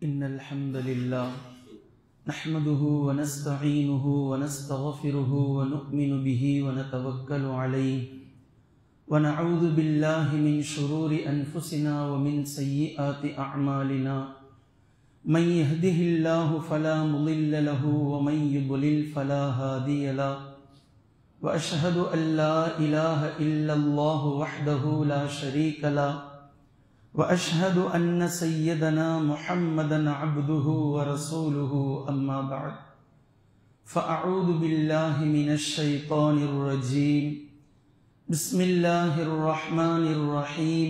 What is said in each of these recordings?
إن الحمد لله نحمده ونستعينه ونستغفره ونؤمن به ونتوكل عليه ونعوذ بالله من شرور أنفسنا ومن سيئات أعمالنا من يهده الله فلا مضل له ومن يضلل فلا هادي له وأشهد أن لا إله إلا الله وحده لا شريك له وأشهد أن سيدنا محمدًا عبده ورسوله أما بعد فأعوذ بالله من الشيطان الرجيم بسم الله الرحمن الرحيم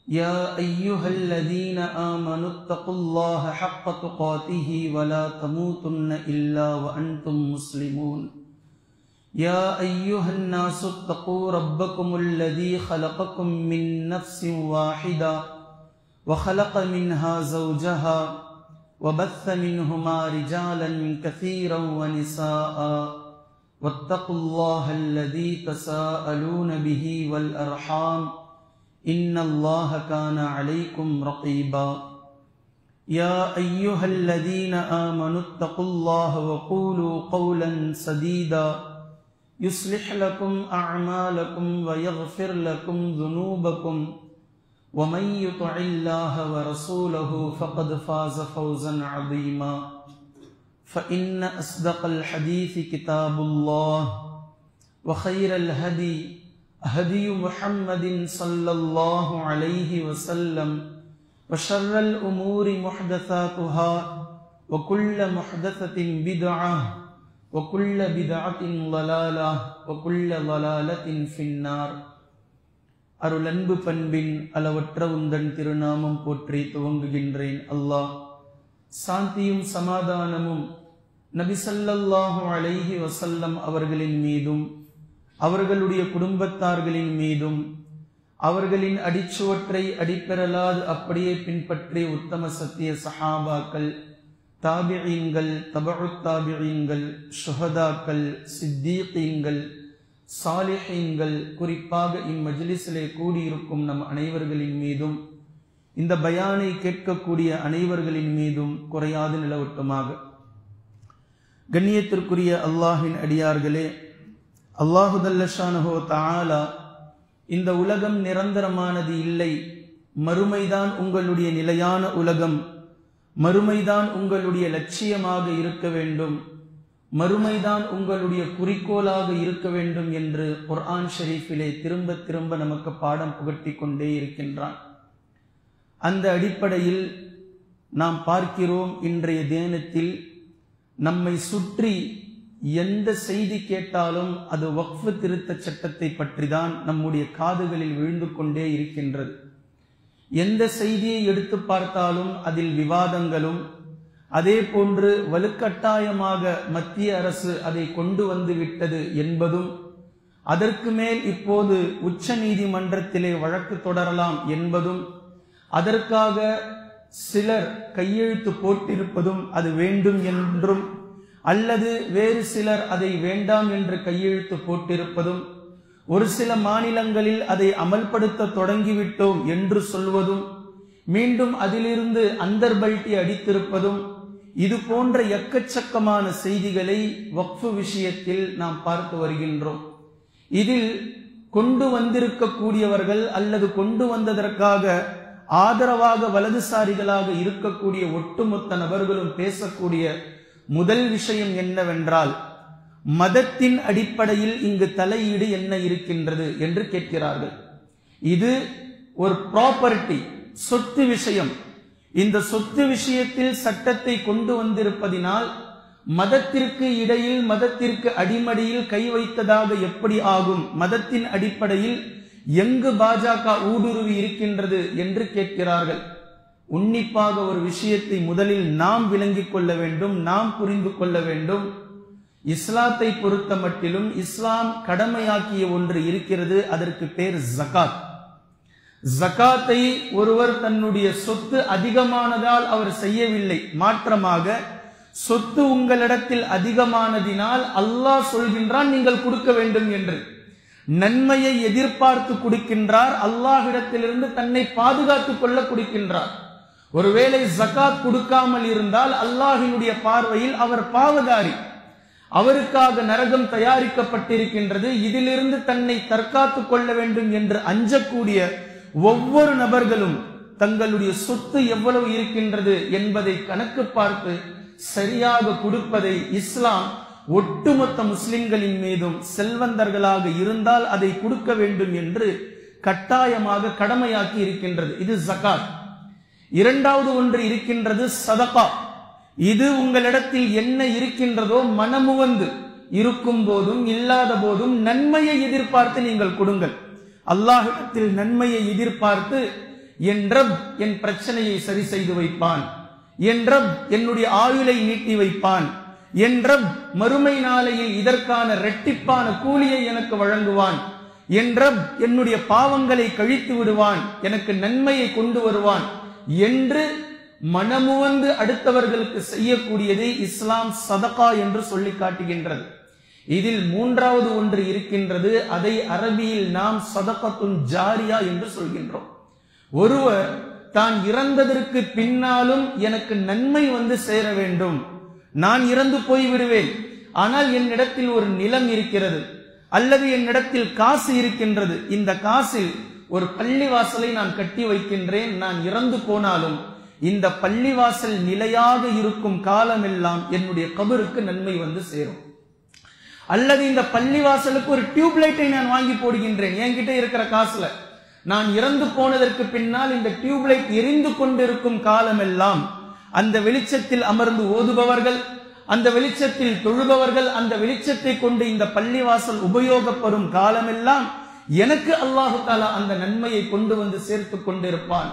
يا أيها الذين آمنوا اتقوا الله حق تقاته ولا تموتن إلا وأنتم مسلمون يا أيها الناس اتقوا ربكم الذي خلقكم من نفس واحدة وخلق منها زوجها وبث منهما رجالا كثيرا ونساء واتقوا الله الذي تساءلون به والأرحام إن الله كان عليكم رقيبا يا أيها الذين آمنوا اتقوا الله وقولوا قولا سديدا يصلح لكم أعمالكم ويغفر لكم ذنوبكم ومن يطع الله ورسوله فقد فاز فوزا عظيما فإن أصدق الحديث كتاب الله وخير الهدي هدي محمد صلى الله عليه وسلم وشر الأمور محدثاتها وكل محدثة بدعة وكل بدعة ضلالة وكل ضلالة في النار அருளன்பு பண்பின் அளவற்ற உந்தன் திருநாமம் போற்றி துவங்குகின்றேன். அல்லாஹ் சாந்தியும் சமாதானமும் நபி ஸல்லல்லாஹு அலைஹி வஸல்லம் அவர்களின் மீதும் அவர்களுடைய குடும்பத்தார்களின் மீதும் அவர்களின் அடிச்சுவற்றை அடிப்பெறலாது அப்படியே பின்பற்றிய உத்தம சத்திய சஹாபாக்கள், தாபிஈன்கள், தபஉத் தாபிஈன்கள், ஷுஹதாக்கள், சித்தீகீன்கள், சாலிஹீன்கள், குறிப்பாக இம்மஜ்லிஸிலே கூடியிருக்கும் நம் அனைவர்களின் மீதும் இந்த பயானை கேட்கக்கூடிய அனைவர்களின் மீதும் குறையாது நிலவட்டுமாக. கண்ணியத்திற்குரிய அல்லாஹின் அடியார்களே, அல்லாஹு ஜல்லஷானஹு தஆலா இந்த உலகம் நிரந்தரமானது இல்லை, மறுமைதான் உங்களுடைய நிலையான உலகம், மறுமைதான் உங்களுடைய லட்சியமாக இருக்க வேண்டும், மறுமைதான் உங்களுடைய குறிக்கோளாக இருக்க வேண்டும் என்று குர்ஆன் ஷரீஃபிலே திரும்ப திரும்ப நமக்கு பாடம் புகட்டி கொண்டே இருக்கின்றான். அந்த அடிப்படையில் நாம் பார்க்கிறோம், இன்றைய தினத்தில் நம்மை சுற்றி எந்த செய்தி கேட்டாலும் அது வக்ஃப் திருத்த சட்டத்தை பற்றி தான் நம்முடைய காதுகளில் விழுந்து கொண்டே இருக்கின்றது. எந்த செய்தியை எடுத்து பார்த்தாலும் அதில் விவாதங்களும், அதே போன்று வலுக்கட்டாயமாக மத்திய அரசு அதை கொண்டு வந்து விட்டது என்பதும், அதற்கு மேல் இப்போது உச்ச நீதிமன்றத்திலே வழக்கு தொடரலாம் என்பதும், அதற்காக சிலர் கையெழுத்து போட்டிருப்பதும் அது வேண்டும் என்றும், அல்லது வேறு சிலர் அதை வேண்டாம் என்று கையெழுத்து போட்டிருப்பதும், ஒரு சில மாநிலங்களில் அதை அமல்படுத்த தொடங்கிவிட்டோம் என்று சொல்வதும், மீண்டும் அதிலிருந்து அந்தர்பல்ட்டி அடித்திருப்பதும், இது போன்ற எக்கச்சக்கமான செய்திகளை வக்ஃப் விஷயத்தில் நாம் பார்த்து வருகின்றோம். இதில் கொண்டு வந்திருக்கக்கூடியவர்கள் அல்லது கொண்டு வந்ததற்காக ஆதரவாக வலதுசாரிகளாக இருக்கக்கூடிய ஒட்டுமொத்த நபர்களும் பேசக்கூடிய முதல் விஷயம் என்னவென்றால், மதத்தின் அடிப்படையில் இங்கு தலையீடு என்ன இருக்கின்றது என்று கேட்கிறார்கள். இது ஒரு ப்ராப்பர்ட்டி, சொத்து விஷயம். இந்த சொத்து விஷயத்தில் சட்டத்தை கொண்டு வந்திருப்பதினால் மதத்திற்கு இடையில், மதத்திற்கு அடிமடியில் கை வைத்ததாக எப்படி ஆகும்? மதத்தின் அடிப்படையில் எங்கு பாஜக ஊடுருவி இருக்கின்றது என்று கேட்கிறார்கள். உன்னிப்பாக ஒரு விஷயத்தை முதலில் நாம் விளங்கிக் கொள்ள வேண்டும், நாம் புரிந்து கொள்ள வேண்டும். இஸ்லாத்தை பொறுத்த மட்டிலும் இஸ்லாம் கடமையாக்கிய ஒன்று இருக்கிறது, அதற்கு பேர் ஜகாத். ஜகாத்தை ஒருவர் தன்னுடைய சொத்து அதிகமானதால் அவர் செய்யவில்லை, மாற்றமாக சொத்து உங்களிடத்தில் அதிகமானதினால் அல்லாஹ் சொல்கின்றான் நீங்கள் கொடுக்க வேண்டும் என்று. நன்மையை எதிர்பார்த்து கொடுக்கின்றார், அல்லாஹ்விடத்திலிருந்து தன்னை பாதுகாத்துக் கொள்ள கொடுக்கின்றார். ஒருவேளை ஜகாத் கொடுக்காமல் இருந்தால் அல்லாஹ்வினுடைய பார்வையில் அவர் பாவதாரி, அவருக்காக நரகம் தயாரிக்கப்பட்டிருக்கின்றது. இதிலிருந்து தன்னை தற்காத்துக் கொள்ள வேண்டும் என்று அஞ்சக்கூடிய ஒவ்வொரு நபர்களும் தங்களுடைய சொத்து எவ்வளவு இருக்கின்றது என்பதை கணக்கு பார்த்து சரியாக கொடுப்பதை இஸ்லாம் ஒட்டுமொத்த முஸ்லிம்களின் மீதும் செல்வந்தர்களாக இருந்தால் அதை கொடுக்க வேண்டும் என்று கட்டாயமாக கடமையாக்கி இருக்கின்றது. இது ஜகாத். இரண்டாவது ஒன்று இருக்கின்றது சதகா. இது உங்களிடத்தில் என்ன இருக்கின்றதோ மனமுவந்து இருக்கும் போதும் இல்லாத போதும் நன்மையை எதிர்பார்த்து நீங்கள் கொடுங்கள். அல்லாஹ்விடத்தில் நன்மையை எதிர்பார்த்து என் ரப் என் பிரச்சனையை சரி செய்து வைப்பான், என் ரப் என்னுடைய ஆயுளை நீட்டி வைப்பான், என் ரப் மறுமை நாளையில் இதற்கான இரட்டிப்பான கூலியை எனக்கு வழங்குவான், என் ரப் என்னுடைய பாவங்களை கழித்து விடுவான், எனக்கு நன்மையை கொண்டு வருவான் என்று மனமுவந்து அடுத்தவர்களுக்கு செய்யக்கூடியதை இஸ்லாம் சதகா என்று சொல்லி காட்டுகின்றது. இதில் மூன்றாவது ஒன்று இருக்கின்றது. அதை அரபியில் நாம் சதகத்துன் ஜாரியா என்று சொல்கின்றோம். ஒருவர் தான் இறந்ததற்கு பின்னாலும் எனக்கு நன்மை வந்து சேர வேண்டும், நான் இறந்து போய்விடுவேன், ஆனால் என்னிடத்தில் ஒரு நிலம் இருக்கிறது அல்லது என்னிடத்தில் காசு இருக்கின்றது, இந்த காசில் ஒரு பள்ளிவாசலை நான் கட்டி வைக்கின்றேன், நான் இறந்து போனாலும் இந்த பள்ளிவாசல் நிலையாக இருக்கும் காலமெல்லாம் என்னுடைய கபருக்கு நன்மை வந்து சேரும். அல்லது இந்த பள்ளிவாசலுக்கு ஒரு டியூப்லைட்டை நான் வாங்கி போடுகின்றேன் என்கிட்ட இருக்கிற காசுல, நான் இறந்து போனதற்கு பின்னால் இந்த டியூப்லைட் எரிந்து கொண்டிருக்கும் காலமெல்லாம் அந்த வெளிச்சத்தில் அமர்ந்து ஓதுபவர்கள், அந்த வெளிச்சத்தில் தொழுபவர்கள், அந்த வெளிச்சத்தை கொண்டு இந்த பள்ளிவாசல் உபயோகப்படும் காலமெல்லாம் எனக்கு அல்லாஹு தஆலா அந்த நன்மையை கொண்டு வந்து சேர்த்து கொண்டிருப்பான்.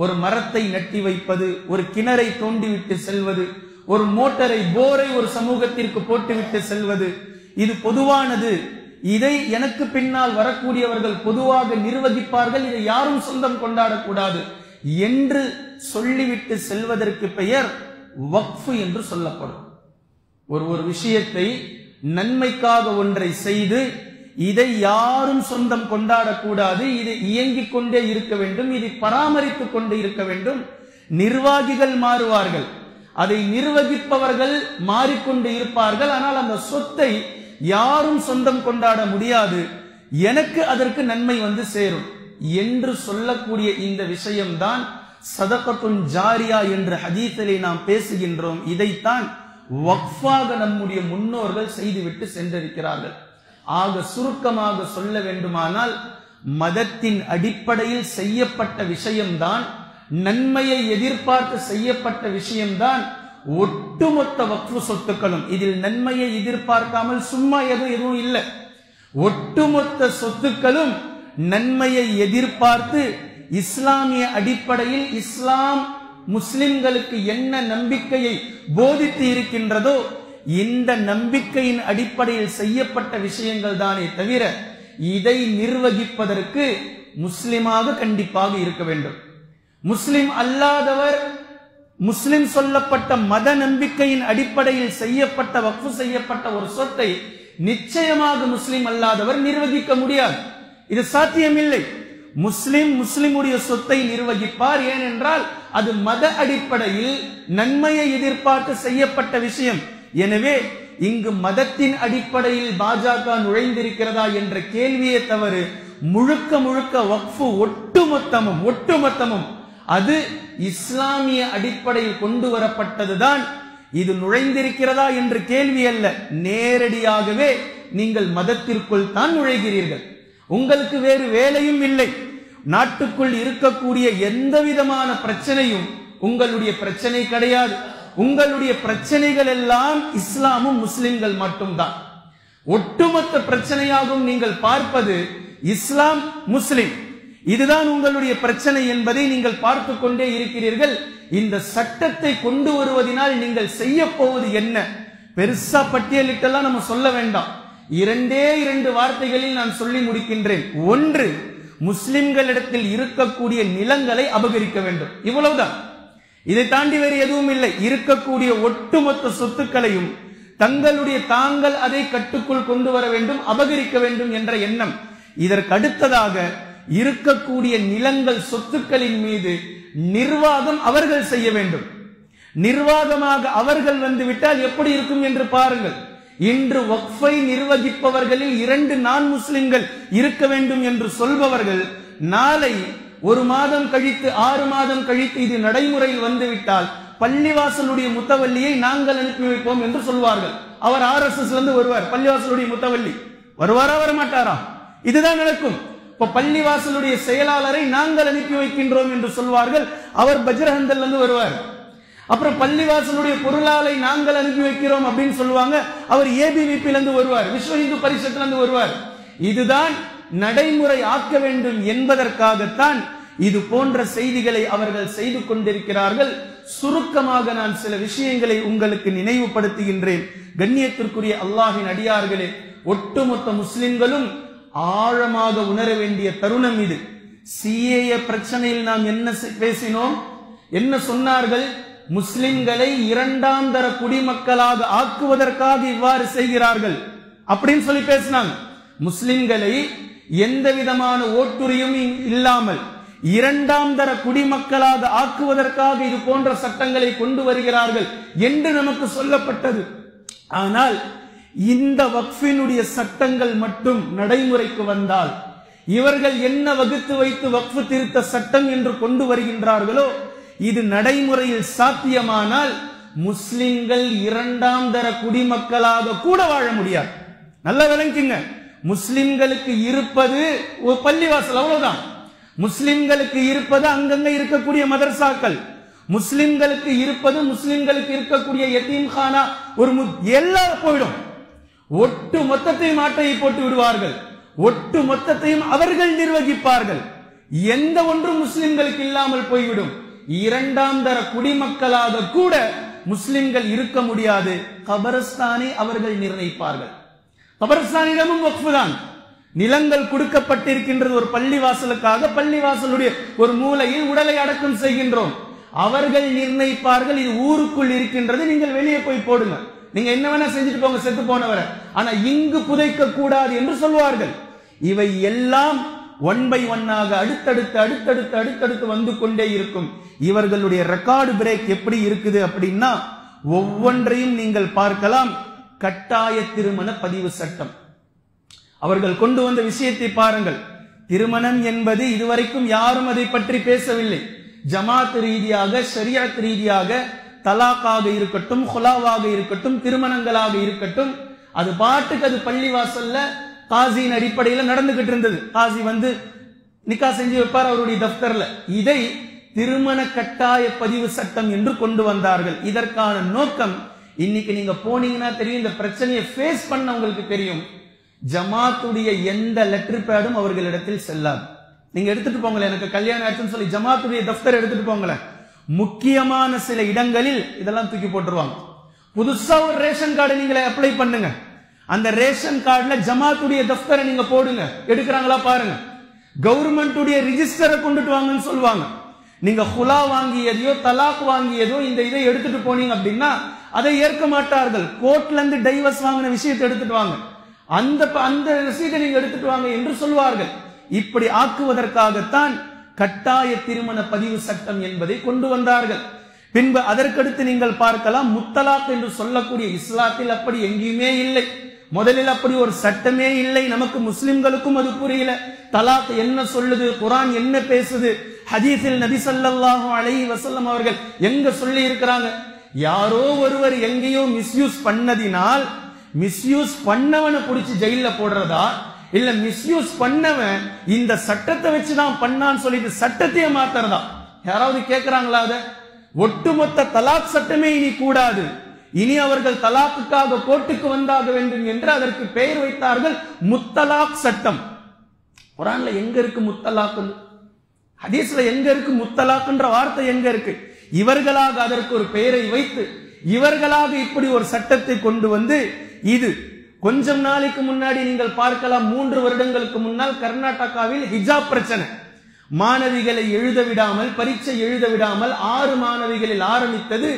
ஒரு மரத்தை நட்டி வைப்பது, ஒரு கிணறை தோண்டிவிட்டு செல்வது, ஒரு மோட்டரை போரை ஒரு சமூகத்திற்கு போட்டுவிட்டு செல்வது, இது பொதுவானது, இதை எனக்கு பின்னால் வரக்கூடியவர்கள் பொதுவாக நிர்வகிப்பார்கள், இதை யாரும் சொந்தம் கொண்டாடக்கூடாது என்று சொல்லிவிட்டு செல்வதற்கு பெயர் வக்ஃப் என்று சொல்லப்படும். ஒரு விஷயத்தை நன்மைக்காக ஒன்றை செய்து இதை யாரும் சொந்தம் கொண்டாடக்கூடாது, இதை இயங்கிக் கொண்டே இருக்க வேண்டும், இதை பராமரித்துக் கொண்டே இருக்க வேண்டும். நிர்வாகிகள் மாறுவார்கள், அதை நிர்வகிப்பவர்கள் மாறிக்கொண்டு இருப்பார்கள், ஆனால் அந்த சொத்தை யாரும் சொந்தம் கொண்டாட முடியாது, எனக்கு அதற்கு நன்மை வந்து சேரும் என்று சொல்லக்கூடிய இந்த விஷயம்தான் சதகத்துன் ஜாரியா என்ற ஹதீஸிலே நாம் பேசுகின்றோம். இதைத்தான் வக்ஃபாக நம்முடைய முன்னோர்கள் செய்துவிட்டு சென்றிருக்கிறார்கள். ஆக சுருக்கமாக சொல்ல வேண்டுமானால் மதத்தின் அடிப்படையில் செய்யப்பட்ட விஷயம்தான், நன்மையை எதிர்பார்த்து செய்யப்பட்ட விஷயம்தான் ஒட்டுமொத்த வக்ஃபு சொத்துக்களும். இதில் நன்மையை எதிர்பார்க்காமல் சும்மா எதுவும் இல்லை. ஒட்டுமொத்த சொத்துக்களும் நன்மையை எதிர்பார்த்து இஸ்லாமிய அடிப்படையில் இஸ்லாம் முஸ்லிம்களுக்கு என்ன நம்பிக்கையை போதித்து இருக்கின்றதோ இந்த நம்பிக்கையின் அடிப்படையில் செய்யப்பட்ட விஷயங்கள் தானே தவிர இதை நிர்வகிப்பதற்கு முஸ்லிமாக கண்டிப்பாக இருக்க வேண்டும். முஸ்லிம் அல்லாதவர், முஸ்லிம் சொல்லப்பட்ட மத நம்பிக்கையின் அடிப்படையில் செய்யப்பட்ட வக்ஃபு செய்யப்பட்ட ஒரு சொத்தை நிச்சயமாக முஸ்லிம் அல்லாதவர் நிர்வகிக்க முடியாது. இது சாத்தியமில்லை. முஸ்லிமுடைய சொத்தை நிர்வகிப்பார். ஏனென்றால் அது மத அடிப்படையில் நன்மையை எதிர்பார்த்து செய்யப்பட்ட விஷயம். எனவே இங்கு மதத்தின் அடிப்படையில் பாஜக நுழைந்திருக்கிறதா என்ற கேள்வியே தவறு. முழுக்க முழுக்க வக்ஃபு ஒட்டுமொத்தமும் அது இஸ்லாமிய அடிப்படையில் கொண்டு வரப்பட்டதுதான். இது நுழைந்திருக்கிறதா என்ற கேள்வி அல்ல, நேரடியாகவே நீங்கள் மதத்திற்குள் தான் நுழைகிறீர்கள். உங்களுக்கு வேறு வேலையும் இல்லை. நாட்டுக்குள் இருக்கக்கூடிய எந்த விதமான பிரச்சனையும் உங்களுடைய பிரச்சனை கிடையாது. உங்களுடைய பிரச்சனைகள் எல்லாம் இஸ்லாமும் முஸ்லிம்கள் மட்டும்தான். ஒட்டுமொத்த பிரச்சனையாகவும் நீங்கள் பார்ப்பது இஸ்லாம் முஸ்லிம், இதுதான் உங்களுடைய பிரச்சனை என்பதை நீங்கள் பார்த்து கொண்டே இருக்கிறீர்கள். இந்த சட்டத்தை கொண்டு வருவதனால் நீங்கள் செய்ய போவது என்ன? பெருசா பட்டியலிட்டெல்லாம் நம்ம சொல்ல வேண்டாம். 2 வார்த்தைகளில் நான் சொல்லி முடிக்கின்றேன். ஒன்று, முஸ்லிம்களிடத்தில் இருக்கக்கூடிய நிலங்களை அபகரிக்க வேண்டும், இவ்வளவுதான். இதை தாண்டி வேறு எதுவும் இல்லை. இருக்கக்கூடிய ஒட்டுமொத்த சொத்துக்களையும் தாங்கள் அதை கட்டுக்குள் கொண்டு வர வேண்டும், அபகரிக்க வேண்டும் என்ற எண்ணம். இதற்கு அடுத்ததாக இருக்கக்கூடிய நிலங்கள் சொத்துக்களின் மீது நிர்வாகம் அவர்கள் செய்ய வேண்டும். நிர்வாகமாக அவர்கள் வந்து விட்டால் எப்படி இருக்கும் என்று பாருங்கள். இன்று வக்ஃபை நிர்வகிப்பவர்களில் 2 நான் முஸ்லிம்கள் இருக்க வேண்டும் என்று சொல்பவர்கள் நாளை 1 மாதம் கழித்து 6 மாதம் கழித்து இது நடைமுறையில் வந்துவிட்டால் பள்ளிவாசலுடைய முத்தவல்லியை நாங்கள் அனுப்பி வைப்போம் என்று சொல்வார்கள். அவர் RSS இருந்து வருவார், பள்ளிவாசலுடைய முத்தவல்லி வருவாரா வரமாட்டாரா? இதுதான் நடக்கும். இப்ப பள்ளிவாசலுடைய செயலாளரை நாங்கள் அனுப்பி வைக்கின்றோம் என்று சொல்வார்கள். அவர் பஜ்ரஹந்தல் இருந்து வருவார். அப்புறம் பள்ளிவாசலுடைய பொருளாளரை நாங்கள் அனுப்பி வைக்கிறோம் அப்படின்னு சொல்லுவாங்க. அவர் ABVP இருந்து வருவார், விஸ்வ இந்து பரிஷத்துல இருந்து வருவார். இதுதான் நடைமுறை ஆக்க வேண்டும் என்பதற்காகத்தான் இது போன்ற செய்திகளை அவர்கள் செய்து கொண்டிருக்கிறார்கள். சுருக்கமாக நான் சில விஷயங்களை உங்களுக்கு நினைவுபடுத்துகின்றேன். கண்ணியத்திற்குரிய அல்லாஹ்வின் அடியார்களே, ஒட்டுமொத்த முஸ்லிம்களும் ஆழமாக உணர வேண்டிய தருணம் இது. CAA பிரச்சனையில் நாம் என்ன பேசினோம், என்ன சொன்னார்கள்? முஸ்லிம்களை 2ஆம் தர குடிமக்களாக ஆக்குவதற்காக இவ்வாறு செய்கிறார்கள் அப்படின்னு சொல்லி பேசினாங்க. முஸ்லிம்களை எந்த விதமான ஓட்டுரியும் இல்லாமல் 2ஆம் தர குடிமக்களாக ஆக்குவதற்காக இது போன்ற சட்டங்களை கொண்டு வருகிறார்கள் என்று நமக்கு சொல்லப்பட்டது. ஆனால் இந்த வக்ஃபினுடைய சட்டங்கள் மட்டும் நடைமுறைக்கு வந்தால், இவர்கள் என்ன வகுத்து வைத்து வக்ஃபு திருத்த சட்டம் என்று கொண்டு வருகின்றார்களோ இது நடைமுறையில் சாத்தியமானால் முஸ்லிம்கள் 2ஆம் தர குடிமக்களாக கூட வாழ முடியாது. நல்லா விளங்குங்க. முஸ்லிம்களுக்கு இருப்பது ஒரு பள்ளிவாசல், அவ்வளவுதான். முஸ்லிம்களுக்கு இருப்பது அங்கங்க இருக்கக்கூடிய மதரசாக்கள், முஸ்லிம்களுக்கு இருப்பது முஸ்லிம்களுக்கு இருக்கக்கூடிய யதீம்கானா, ஒரு எல்லாம் போயிடும். ஒட்டு மொத்தத்தையும் ஆட்டையை போட்டு விடுவார்கள். ஒட்டு மொத்தத்தையும் அவர்கள் நிர்வகிப்பார்கள். எந்த ஒன்றும் முஸ்லிம்களுக்கு இல்லாமல் போய்விடும். 2ஆம் தர குடிமக்களாக கூட முஸ்லிம்கள் இருக்க முடியாது. கபரஸ்தானை அவர்கள் நிர்ணயிப்பார்கள். கபரஸ்தானிடமும் வக்ஃபு தான். நிலங்கள் கொடுக்கப்பட்டிருக்கின்றது ஒரு பள்ளிவாசலுக்காக. பள்ளிவாசலுடைய ஒரு மூலையில் உடலை அடக்கம் செய்கின்றோம். அவர்கள் நிர்ணயிப்பார்கள். இது ஊருக்குள் இருக்கின்றது, நீங்கள் வெளியே போய் போடுங்க, நீங்க என்ன வேணா செஞ்சுட்டு போங்க செத்து போனவரை, ஆனா இங்கு புதைக்க கூடாது என்று சொல்வார்கள். இவை எல்லாம் 1 by 1 அடுத்தடுத்து வந்து கொண்டே இருக்கும். இவர்களுடைய ரெக்கார்டு பிரேக் எப்படி இருக்குது அப்படின்னா, ஒவ்வொன்றையும் நீங்கள் பார்க்கலாம். கட்டாய திருமண பதிவு சட்டம் அவர்கள் கொண்டு வந்த விஷயத்தை பாருங்கள். திருமணம் என்பது இதுவரைக்கும் யாரும் அதை பற்றி பேசவில்லை. ஜமாத் ரீதியாக, ஷரியத் ரீதியாக, தலாக்காக இருக்கட்டும், ஹுலாவாக இருக்கட்டும், திருமணங்களாக இருக்கட்டும், அது பாட்டுக்கு அது பள்ளிவாசல்ல காசியின் அடிப்படையில் நடந்துகிட்டு இருந்தது. காசி வந்து நிக்கா செஞ்சு வைப்பார் அவருடைய தப்தர்ல. இதை திருமண கட்டாய பதிவு சட்டம் என்று கொண்டு வந்தார்கள். இதற்கான நோக்கம், இன்னைக்கு நீங்க போனீங்கன்னா தெரியும், இந்த பிரச்சனையை ஃபேஸ் பண்ண உங்களுக்கு தெரியும். ஜமாத்துடைய எந்த லெட்டர் பேடும் அவர்களிடத்தில் செல்லாது. நீங்க எடுத்துட்டு போங்களேன், எனக்கு கல்யாணம் ஆச்சுன்னு சொல்லி ஜமாத்துடைய தப்தர் எடுத்துட்டு போங்களேன், முக்கியமான சில இடங்களில் இதெல்லாம் தூக்கி போட்டுருவாங்க. புதுசா ஒரு ரேஷன் கார்டு நீங்களே அப்ளை பண்ணுங்க, அந்த ரேஷன் கார்டுல ஜமாத்துடைய தப்தரை நீங்க போடுங்க, எடுக்கிறாங்களா பாருங்க. கவர்மெண்ட் உடைய ரிஜிஸ்டரை கொண்டுட்டு வாங்கன்னு சொல்லுவாங்க. நீங்க ஹுலா வாங்கியதையோ தலாக் வாங்கியதோ இந்த இதை எடுத்துட்டு போனீங்க அப்படின்னா அதை ஏற்க மாட்டார்கள். கோர்ட்ல இருந்து டைவர்ஸ் வாங்கின விஷயத்தை எடுத்துட்டு வாங்க, அந்த ரசீதை நீங்க எடுத்துட்டு வாங்க என்று சொல்வார்கள். இப்படி ஆக்குவதற்காகத்தான் கட்டாய திருமண பதிவு சட்டம் என்பதை கொண்டு வந்தார்கள். பின்பு அதற்கடுத்து நீங்கள் பார்க்கலாம், முத்தலாக் என்று சொல்லக்கூடிய இஸ்லாத்தில் அப்படி எங்கேயுமே இல்லை. முதலில் அப்படி ஒரு சட்டமே இல்லை. நமக்கு முஸ்லிம்களுக்கும் அது புரியல. தலாக் என்ன சொல்லுது, குர்ஆன் என்ன பேசுது, ஹதீஸில் நபி ஸல்லல்லாஹு அலைஹி வஸல்லம் அவர்கள் எங்க சொல்லி இருக்கிறாங்க? யாரோ ஒருவர் எங்கேயோ மிஸ்யூஸ் பண்ணதினால் மிஸ்யூஸ் பண்ணவனை பிடிச்சி ஜெயில போடுறதா, இல்ல மிஸ்யூஸ் பண்ணவன் இந்த சட்டத்தை வச்சுதான் பண்ணான்னு சொல்லிட்டு சட்டத்தையே மாத்துறதா? யாராவது கேட்கிறாங்களா? அத ஒட்டுமொத்த தலாக் சட்டமே இனி கூடாது, இனி அவர்கள் தலாக்குக்காக கோர்ட்டுக்கு வந்தாக வேண்டும் என்று அதற்கு பெயர் வைத்தார்கள் முத்தலாக் சட்டம். குர்ஆன்ல எங்க இருக்கு முத்தலாக்? ஹதீஸ்ல எங்க இருக்கு முத்தலாக்ன்ற வார்த்தை? எங்க இருக்கு? இவர்களாக அதற்கு ஒரு பெயரை வைத்து இவர்களாக இப்படி ஒரு சட்டத்தை கொண்டு வந்து, இது கொஞ்சம் நாளைக்கு முன்னாடி நீங்கள் பார்க்கலாம், 3 வருடங்களுக்கு முன்னால் கர்நாடகாவில் ஹிஜாப் பிரச்சனை, மாணவிகளை எழுத விடாமல், பரீட்சை எழுத விடாமல் 6 மாணவிகளில் ஆரம்பித்தது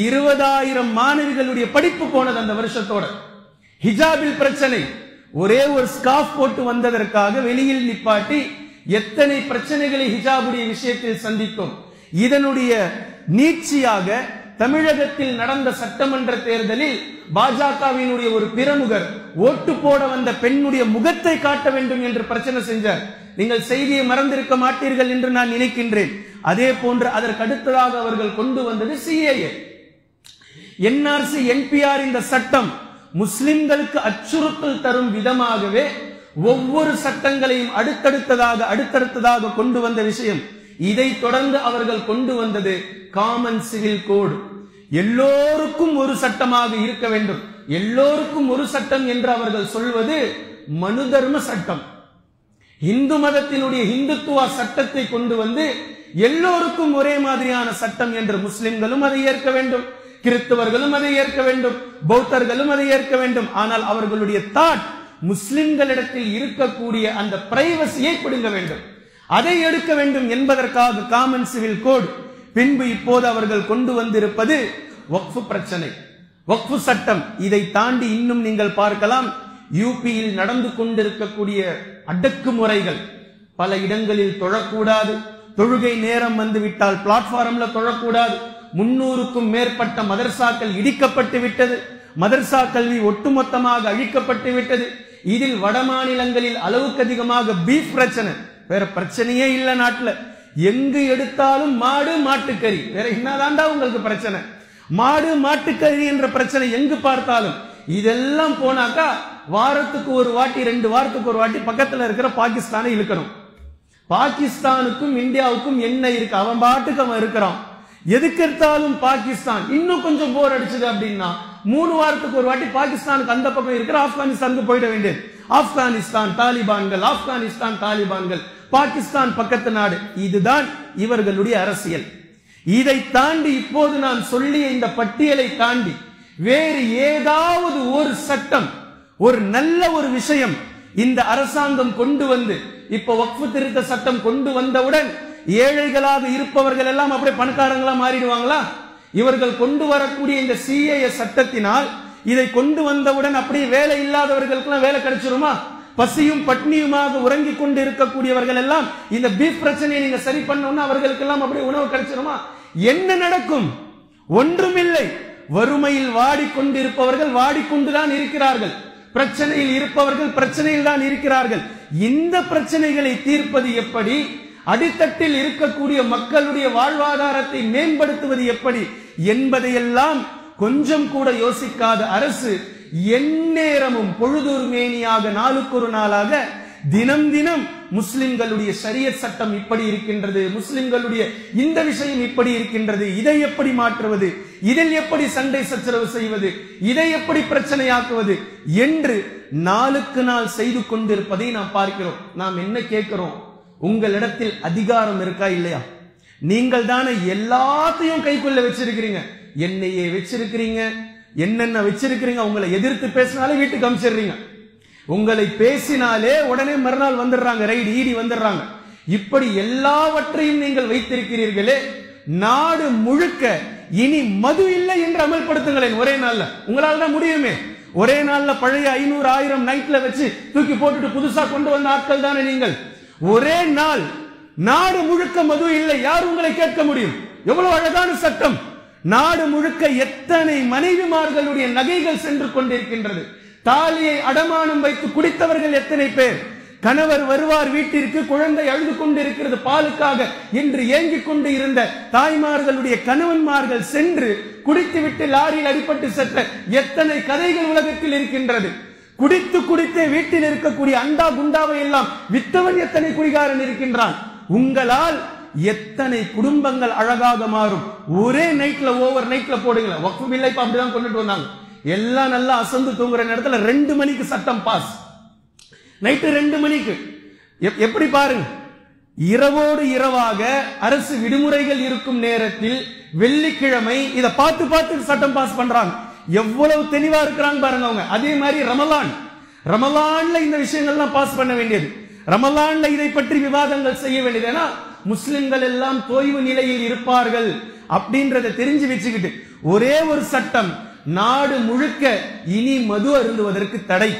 20,000 மாணவிகளுடைய படிப்பு போனது அந்த வருஷத்தோட. ஹிஜாபில் பிரச்சனை, ஒரே ஒரு ஸ்கார்ஃப் போட்டு வந்ததற்காக வெளியில் நிப்பாட்டி எத்தனை பிரச்சனைகளை ஹிஜாபுடைய விஷயத்தில் சந்தித்தோம். இதனுடைய நீட்சியாக தமிழகத்தில் நடந்த சட்டமன்ற தேர்தலில் பாஜகவினுடைய ஒரு பிரமுகர் ஓட்டு போட வந்த பெண்ணுடைய முகத்தை காட்ட வேண்டும் என்று பிரச்சனை செஞ்சார். நீங்கள் செய்தியை மறந்திருக்க மாட்டீர்கள் என்று நான் நினைக்கின்றேன். அதே போன்று அதற்கு அடுத்ததாக அவர்கள் கொண்டு வந்தது சிஏஏ, என்ஆர்சி, என்பிஆர். இந்த சட்டம் முஸ்லிம்களுக்கு அச்சுறுத்தல் தரும் விதமாகவே ஒவ்வொரு சட்டங்களையும் அடுத்தடுத்ததாக கொண்டு வந்த விஷயம். இதை தொடர்ந்து அவர்கள் கொண்டு வந்தது காமன் சிவில் கோடு. எல்லோருக்கும் ஒரு சட்டமாக இருக்க வேண்டும். எல்லோருக்கும் ஒரு சட்டம் என்று அவர்கள் சொல்வது மனு தர்ம சட்டம். இந்து மதத்தினுடைய இந்துத்துவ சட்டத்தை கொண்டு வந்து எல்லோருக்கும் ஒரே மாதிரியான சட்டம் என்று முஸ்லிம்களும் அதை ஏற்க வேண்டும், கிறிஸ்தவர்களும் அதை ஏற்க வேண்டும், பௌத்தர்களும் அதை ஏற்க வேண்டும். ஆனால் அவர்களுடைய தாட் முஸ்லிம்களிடத்தில் இருக்கக்கூடிய அந்த பிரைவசியை பிடுங்க வேண்டும், அதை எடுக்க வேண்டும் என்பதற்காக காமன் சிவில் கோட். பின்பு இப்போது அவர்கள் கொண்டு வந்திருப்பது வக்ஃப் பிரச்சனை, வக்ஃப் சட்டம். இதை தாண்டி இன்னும் நீங்கள் பார்க்கலாம், யூபியில் நடந்து கொண்டிருக்கக்கூடிய அடக்குமுறைகள். பல இடங்களில் தொழக்கூடாது, தொழுகை நேரம் வந்துவிட்டால் பிளாட்பார்ம்ல தொழக்கூடாது. 300க்கும் மேற்பட்ட மதர்சாக்கள் இடிக்கப்பட்டு விட்டது. மதர்சா கல்வி ஒட்டுமொத்தமாக அழிக்கப்பட்டு விட்டது. இதில் வட மாநிலங்களில் அளவுக்கு அதிகமாக பீஃப் பிரச்சனை, வேற பிரச்சனையே இல்ல நாட்டுல. எங்கு எடுத்தாலும் மாடு மாட்டுக்கறி, வேற என்னதாண்டா உங்களுக்கு பிரச்சனை? மாடு மாட்டுக்கறி என்ற பிரச்சனை எங்கு பார்த்தாலும். இதெல்லாம் போனாக்கா வாரத்துக்கு ஒரு வாட்டி, 2 வாரத்துக்கு ஒரு வாட்டி பக்கத்துல இருக்கிற பாகிஸ்தானை இழுக்கணும். பாகிஸ்தானுக்கும் இந்தியாவுக்கும் என்ன இருக்கு? அவன் பாட்டுக்கு அவன் இருக்கிறான். எதுக்கு எடுத்தாலும் பாகிஸ்தான். இன்னும் கொஞ்சம் போர் அடிச்சது அப்படின்னா 3 வாரத்துக்கு ஒரு வாட்டி பாகிஸ்தானுக்கு அந்த பக்கம் இருக்கிற ஆப்கானிஸ்தானுக்கு போயிட வேண்டியது. ஆப்கானிஸ்தான் தாலிபான்கள், ஆப்கானிஸ்தான் தாலிபான்கள், பாகிஸ்தான் பக்கத்து நாடு. இதுதான் இவர்களுடைய அரசியல். இதை தாண்டி இப்போது நான் சொல்லிய இந்த பட்டியலை தாண்டி வேறு ஏதாவது ஒரு சட்டம், ஒரு நல்ல ஒரு விஷயம் இந்த அரசாங்கம் கொண்டு வந்து, இப்ப வக்ஃப் திருத்த சட்டம் கொண்டு வந்தவுடன் ஏழைகளாக இருப்பவர்கள் எல்லாம் அப்படியே பணக்காரங்களா மாறிடுவாங்களா? இவர்கள் கொண்டு வரக்கூடிய இந்த சிஏஏ சட்டத்தினால் இதை கொண்டு வந்தவுடன் அப்படியே வேலை இல்லாதவர்களுக்கு வேலை கிடைச்சிருமா? பசியும் பட்னியுமாக உறங்கிக் கொண்டு இருக்கக்கூடியவர்கள் எல்லாம் இந்த பீஃப் பிரச்சனையை நீங்க சரி பண்ணோம்னா அவர்களுக்கு எல்லாம் அப்படியே உணவு கிடைச்சிருமா? என்ன நடக்கும்? ஒன்றுமில்லை. வறுமையில் வாடிக்கொண்டிருப்பவர்கள் வாடிக்கொண்டுதான் இருக்கிறார்கள், பிரச்சனையில் இருப்பவர்கள் பிரச்சனையில் தான் இருக்கிறார்கள். இந்த பிரச்சனைகளை தீர்ப்பது எப்படி? அடித்தட்டில் இருக்கக்கூடிய மக்களுடைய வாழ்வாதாரத்தை மேம்படுத்துவது எப்படி என்பதையெல்லாம் கொஞ்சம் கூட யோசிக்காத அரசு எந்நேரமும் பொழுதொரு மேனியாக, நாளுக்கு ஒரு நாளாக, தினம் தினம் முஸ்லிம்களுடைய ஷரியத் சட்டம் இப்படி இருக்கின்றது, முஸ்லிம்களுடைய இந்த விஷயம் இப்படி இருக்கின்றது, இதை எப்படி மாற்றுவது, இதில் எப்படி சண்டை சச்சரவு செய்வது, இதை எப்படி பிரச்சனையாக்குவது என்று நாளுக்கு நாள் செய்து கொண்டிருப்பதை நாம் பார்க்கிறோம். நாம் என்ன கேட்கிறோம்? உங்களிடத்தில் அதிகாரம் இருக்கா இல்லையா? நீங்கள் தானே எல்லாத்தையும் கைக்குள்ள வச்சிருக்கிறீங்க. என்னையே வச்சிருக்கிறீங்க, என்னென்ன வச்சிருக்கிறீங்க. உங்களை எதிர்த்து பேசினாலே வீட்டுக்கு அனுப்பிச்சிடுறீங்க. உங்களை பேசினாலே உடனே மறுநாள் வந்துடுறாங்க, ரைடு ஈடி வந்துடுறாங்க. இப்படி எல்லாவற்றையும் நீங்கள் வைத்திருக்கிறீர்களே, நாடு முழுக்க இனி மது இல்லை என்று அமல்படுத்துங்களேன் ஒரே நாள்ல. உங்களால் தான் முடியுமே. ஒரே நாள்ல பழைய 500, 1000 நைட்ல வச்சு தூக்கி போட்டுட்டு புதுசா கொண்டு வந்த ஆட்கள் தானே நீங்கள். ஒரே நாள் நாடு முழுக்க மது இல்லை, யார் உங்களை கேட்க முடியும்? எவ்வளவு அழகான சட்டம். நாடு முழுக்க எத்தனை மனைவிமார்களுடைய நகைகள் சென்று கொண்டிருக்கின்றது. தாலியை அடமானம் வைத்து குடித்தவர்கள் எத்தனை பேர்? கணவர் வருவார் வீட்டிற்கு, குழந்தை அழுது கொண்டிருக்கிறது பாலுக்காக என்று ஏங்கிக் கொண்டு இருந்த தாய்மார்களுடைய கணவன்மார்கள் சென்று குடித்துவிட்டு லாரியில் அடிபட்டு சென்ற எத்தனை கதைகள் உலகத்தில் இருக்கின்றது. குடித்து குடித்தே வீட்டில் இருக்கக்கூடிய அண்டா குண்டாவை எல்லாம் வித்தவன் எத்தனை குடிகாரன் இருக்கின்றான். உங்களால் எத்தனை குடும்பங்கள் அழகாக மாறும். ஒரே நைட்ல, ஓவர் நைட்ல போடுங்கள. வக்ஃப் பில்லை இப்ப அப்படிதான் கொண்டுட்டு வந்தாங்க. எல்லாம் நல்லா அசந்து தூங்குற நேரத்துல 2 மணிக்கு சட்டம் பாஸ். நைட்டு 2 மணிக்கு எப்படி பாருங்க. இரவோடு இரவாக அரசு விடுமுறைகள் இருக்கும் நேரத்தில் வெள்ளிக்கிழமை இதை பார்த்து பார்த்து சட்டம் பாஸ் பண்றாங்க. எவ்வளவு தெளிவா இருக்கிறாங்க பாருங்க அவங்க. அதே மாதிரி ரமலான்ல இந்த விஷயங்கள்லாம் பாஸ் பண்ண வேண்டியது. ரமலான்ல இதை பற்றி விவாதங்கள் செய்ய வேண்டியது. ஏன்னா முஸ்லிம்கள் எல்லாம் தோய்வு நிலையில் இருப்பார்கள் அப்படின்றத தெரிஞ்சு வச்சுக்கிட்டு ஒரே ஒரு சட்டம், நாடு முழுக்க இனி மது அருந்துவதற்கு தடை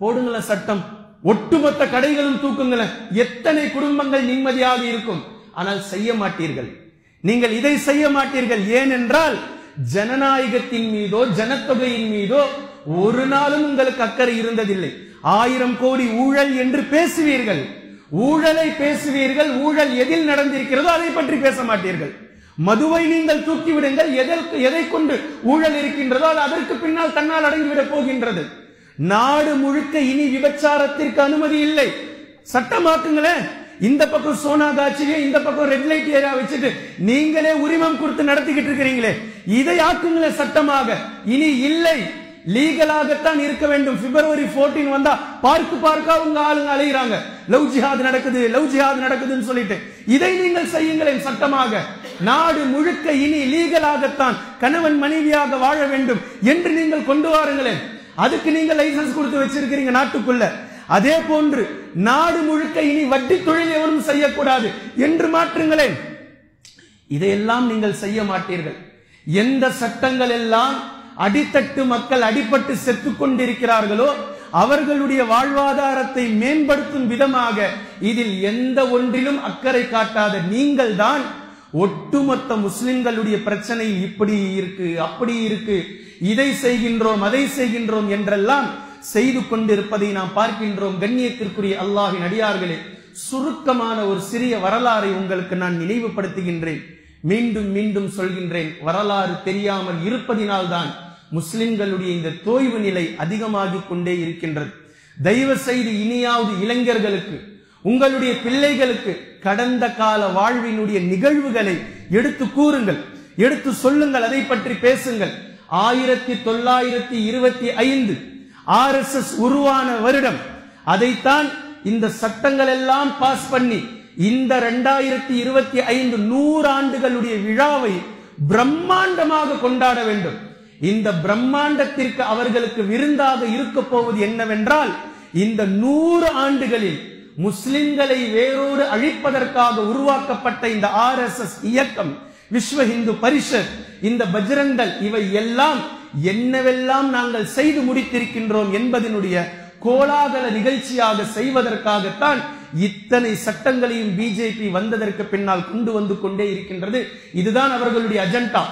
போடுங்கள சட்டம். ஒட்டுமொத்த கடைகளும் தூக்குங்கள. எத்தனை குடும்பங்கள் நிம்மதியாக இருக்கும். ஆனால் செய்ய மாட்டீர்கள். நீங்கள் இதை செய்ய மாட்டீர்கள். ஏனென்றால் ஜனநாயகத்தின் மீதோ ஜனத்தொகையின் மீதோ ஒரு நாளும் உங்களுக்கு அக்கறை இருந்ததில்லை. 1000 கோடி ஊழல் என்று பேசுவீர்கள், ஊழலை பேசுவீர்கள், ஊழல் எதில் நடந்திருக்கிறதோ அதை பற்றி பேச மாட்டீர்கள். மதுவை நீங்கள் தூக்கிவிடுங்கள், எதை கொண்டு ஊழல் இருக்கின்றதோ அது அதற்கு பின்னால் தன்னால் அடங்கிவிடப் போகின்றது. நாடு முழுக்க இனி விபச்சாரத்திற்கு அனுமதி இல்லை, சட்டமாக்குங்களேன். இந்த பக்கம் சோனா காட்சியே, இந்த பக்கம் ரெட் லைட் ஏரியா வச்சுட்டு நீங்களே உரிமம் கொடுத்து நடத்திக்கிட்டு இருக்கிறீங்களே, இதை ஆக்குங்களே சட்டமாக. இனி இல்லை, லீகலாகத்தான் இருக்க வேண்டும். பிப்ரவரி 14 வந்தா பார்க்கா உங்க ஆளுங்க அலைகிறாங்க, லவ் ஜிஹாத் நடக்குது, லவ் ஜிஹாத் நடக்குதுன்னு சொல்லிட்டு. இதை நீங்கள் செய்யுங்களேன் சட்டமாக. நாடு முழுக்க இனி லீகலாகத்தான் கணவன் மனைவியாக வாழ வேண்டும் என்று நீங்கள் கொண்டு வாருங்களேன். அதுக்கு நீங்க லைசன்ஸ் கொடுத்து வச்சிருக்கிறீங்க நாட்டுக்குள்ள. அதே போன்று நாடு முழுக்க இனி வட்டி தொழில் எவரும் செய்யக்கூடாது என்று மாற்றுங்களேன். இதையெல்லாம் நீங்கள் செய்ய மாட்டீர்கள். எந்த சட்டங்கள் எல்லாம் அடித்தட்டு மக்கள் அடிபட்டு செத்துக் கொண்டிருக்கிறார்களோ அவர்களுடைய வாழ்வாதாரத்தை மேம்படுத்தும் விதமாக இதில் எந்த ஒன்றிலும் அக்கறை காட்டாத நீங்கள் தான் ஒட்டுமொத்த முஸ்லிம்களுடைய பிரச்சனையில் இப்படி இருக்கு, அப்படி இருக்கு, இதை செய்கின்றோம், அதை செய்கின்றோம் என்றெல்லாம் செய்து கொண்டிருப்பதை நாம் பார்க்கின்றோம். கண்ணியத்திற்குரிய அல்லாஹ்வின் அடியார்களே, சுருக்கமான ஒரு சிறிய வரலாறை உங்களுக்கு நான் நினைவுபடுத்துகின்றேன். மீண்டும் மீண்டும் சொல்கின்றேன், வரலாறு தெரியாமல் இருப்பதினால்தான் முஸ்லிம்களுடைய இந்த தோய்வு நிலை அதிகமாகிக் கொண்டே இருக்கின்றது. தயவு செய்து இனியாவது இளைஞர்களுக்கு, உங்களுடைய பிள்ளைகளுக்கு கடந்த கால வாழ்வினுடைய நிகழ்வுகளை எடுத்து கூறுங்கள், எடுத்து சொல்லுங்கள், அதை பற்றி பேசுங்கள். 1925 RSS உருவான வருடம். அதைத்தான் இந்த சட்டங்கள் எல்லாம் பாஸ் பண்ணி இந்த 2025 100 ஆண்டுகளுடைய விழாவை பிரம்மாண்டமாக கொண்டாட வேண்டும். இந்த பிரம்மாண்டத்திற்கு அவர்களுக்கு விருந்தாக இருக்க போவது என்னவென்றால், இந்த 100 ஆண்டுகளில் முஸ்லிம்களை வேரோடு அழிப்பதற்காக உருவாக்கப்பட்ட இந்த RSS இயக்கம், விஸ்வ இந்து பரிஷத், இந்த பஜ்ரங்கள், இவை எல்லாம் என்னவெல்லாம் நாங்கள் செய்து முடித்திருக்கின்றோம் என்பதனுடைய கோலாகல நிகழ்ச்சியாக செய்வதற்காகத்தான் இத்தனை சட்டங்களையும் பிஜேபி வந்ததற்கு பின்னால் கொண்டு வந்து கொண்டே இருக்கின்றது. இதுதான் அவர்களுடைய அஜெண்டா.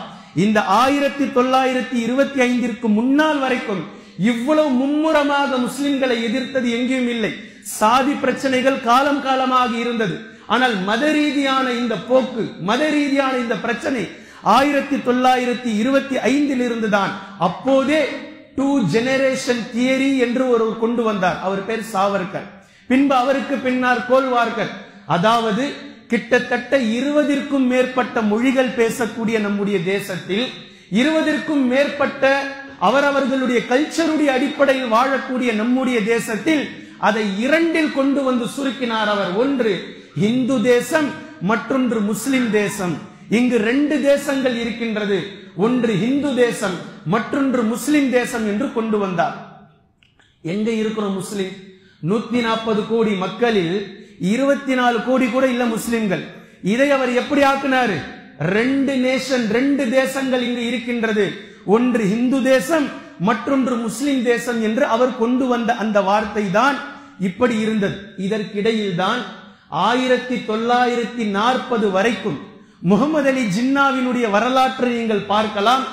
இந்த 1925 முன்னால் வரைக்கும் இவ்வளவு மும்முரமாக முஸ்லிம்களை எதிர்த்தது எங்கேயும் இல்லை. சாதி பிரச்சனைகள் காலம் காலமாக இருந்தது. ஆனால் மத ரீதியான இந்த போக்கு, மத ரீதியான இந்த பிரச்சனை 1925 இருந்துதான். அப்போதே 2 ஜெனரேஷன் தியரி என்று ஒரு கொண்டு வந்தார். அவர் பேர் சாவர்கர். பின்பு அவருக்கு பின்னால் கோல்வார்கர். அதாவது கிட்டத்தட்ட 20க்கும் மேற்பட்ட மொழிகள் பேசக்கூடிய நம்முடைய தேசத்தில் 20க்கும் மேற்பட்ட அவரவர்களுடைய கல்ச்சருடைய அடிப்படையில் வாழக்கூடிய நம்முடைய தேசத்தில் அதை 2இல் கொண்டு வந்து சுருக்கினார் அவர். ஒன்று இந்து தேசம், மற்றொன்று முஸ்லிம் தேசம். இங்கு 2 தேசங்கள் இருக்கின்றது. ஒன்று இந்து தேசம், மற்றொன்று முஸ்லிம் தேசம் என்று கொண்டு வந்தார். எங்க இருக்கிறோம் முஸ்லிம்? 140 கோடி மக்களில் 24 கோடி கூட இல்ல முஸ்லிம்கள். இதை அவர் எப்படி ஆக்கினாரு? 2 நேஷன், 2 தேசங்கள் இங்கு இருக்கின்றது. ஒன்று இந்து தேசம், மற்றொன்று முஸ்லிம் தேசம் என்று அவர் கொண்டு வந்த அந்த வார்த்தை தான் இப்படி இருந்தது. இதற்கிடையில் தான் 1940 வரைக்கும் முகமது அலி ஜின்னாவினுடைய வரலாற்றை நீங்கள் பார்க்கலாம்.